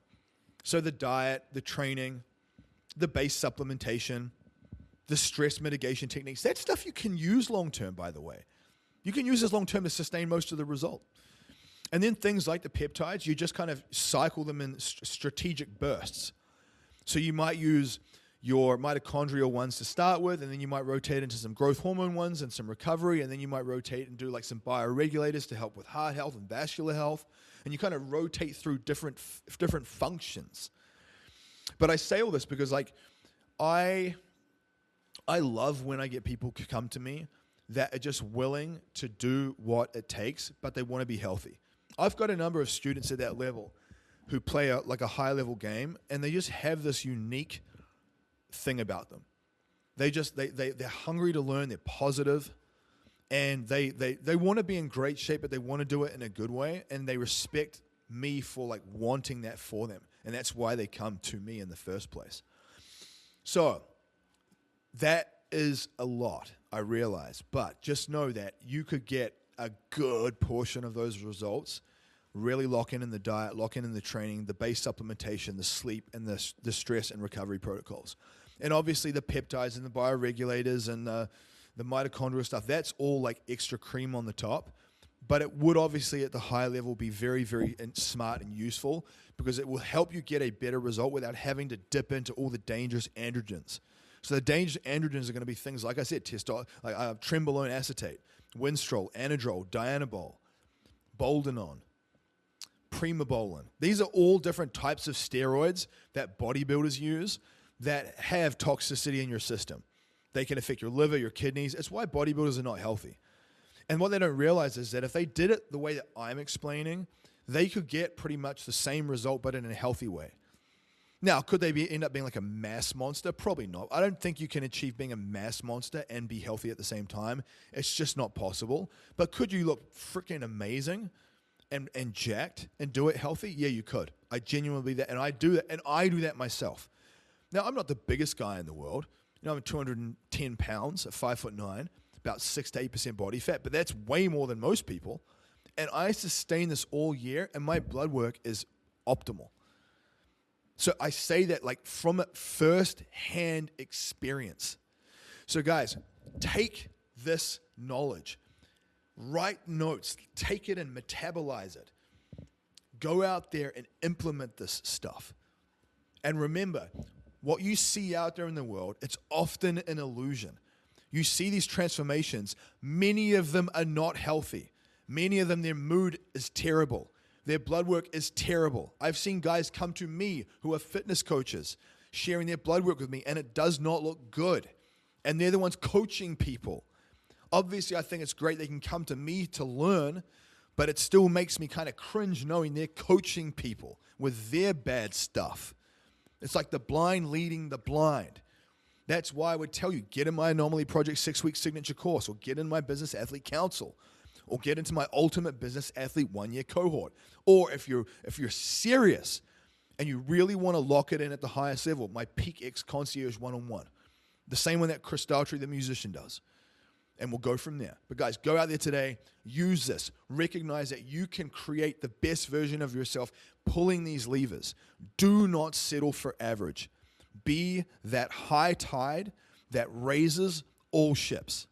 So the diet, the training, the base supplementation, the stress mitigation techniques, that stuff you can use long term, by the way. You can use this long term to sustain most of the result. And then things like the peptides, you just kind of cycle them in strategic bursts. So you might use your mitochondrial ones to start with, and then you might rotate into some growth hormone ones and some recovery, and then you might rotate and do like some bioregulators to help with heart health and vascular health, and you kind of rotate through different functions. But I say all this because like I love when I get people to come to me that are just willing to do what it takes, but they want to be healthy. I've got a number of students at that level who play a high level game, and they just have this unique thing about them. They're hungry to learn, they're positive, and they want to be in great shape, but they want to do it in a good way, and they respect me for like wanting that for them, and that's why they come to me in the first place. So that is a lot, I realize, but just know that you could get a good portion of those results. Really lock in the diet, lock in the training, the base supplementation, the sleep, and the stress and recovery protocols. And obviously the peptides and the bioregulators and the mitochondrial stuff, that's all like extra cream on the top. But it would obviously at the high level be very, very smart and useful because it will help you get a better result without having to dip into all the dangerous androgens. So the dangerous androgens are going to be things like I said, trenbolone acetate, winstrol, anadrol, dianabol, boldenone, primobolan. These are all different types of steroids that bodybuilders use that have toxicity in your system. They can affect your liver, your kidneys. It's why bodybuilders are not healthy. And what they don't realize is that if they did it the way that I'm explaining, they could get pretty much the same result, but in a healthy way. Now, could they end up being like a mass monster? Probably not. I don't think you can achieve being a mass monster and be healthy at the same time. It's just not possible. But could you look freaking amazing and jacked and do it healthy? Yeah, you could. I genuinely believe that, and I do that, and I do that myself. Now, I'm not the biggest guy in the world. You know, I'm 210 pounds, at 5'9", about 6 to 8% body fat, but that's way more than most people. And I sustain this all year, and my blood work is optimal. So I say that like from a first-hand experience. So guys, take this knowledge, write notes, take it and metabolize it. Go out there and implement this stuff. And remember, what you see out there in the world, it's often an illusion. You see these transformations. Many of them are not healthy. Many of them, their mood is terrible. Their blood work is terrible. I've seen guys come to me who are fitness coaches sharing their blood work with me, and it does not look good. And they're the ones coaching people. Obviously, I think it's great they can come to me to learn, but it still makes me kind of cringe knowing they're coaching people with their bad stuff. It's like the blind leading the blind. That's why I would tell you, get in my Anomaly Project 6-week signature course, or get in my Business Athlete Council, or get into my Ultimate Business Athlete 1-year cohort. Or if you're serious and you really want to lock it in at the highest level, my Peak X Concierge 1-on-1. The same one that Chris Daltrey, the musician, does. And we'll go from there. But guys, go out there today, use this. Recognize that you can create the best version of yourself pulling these levers. Do not settle for average. Be that high tide that raises all ships.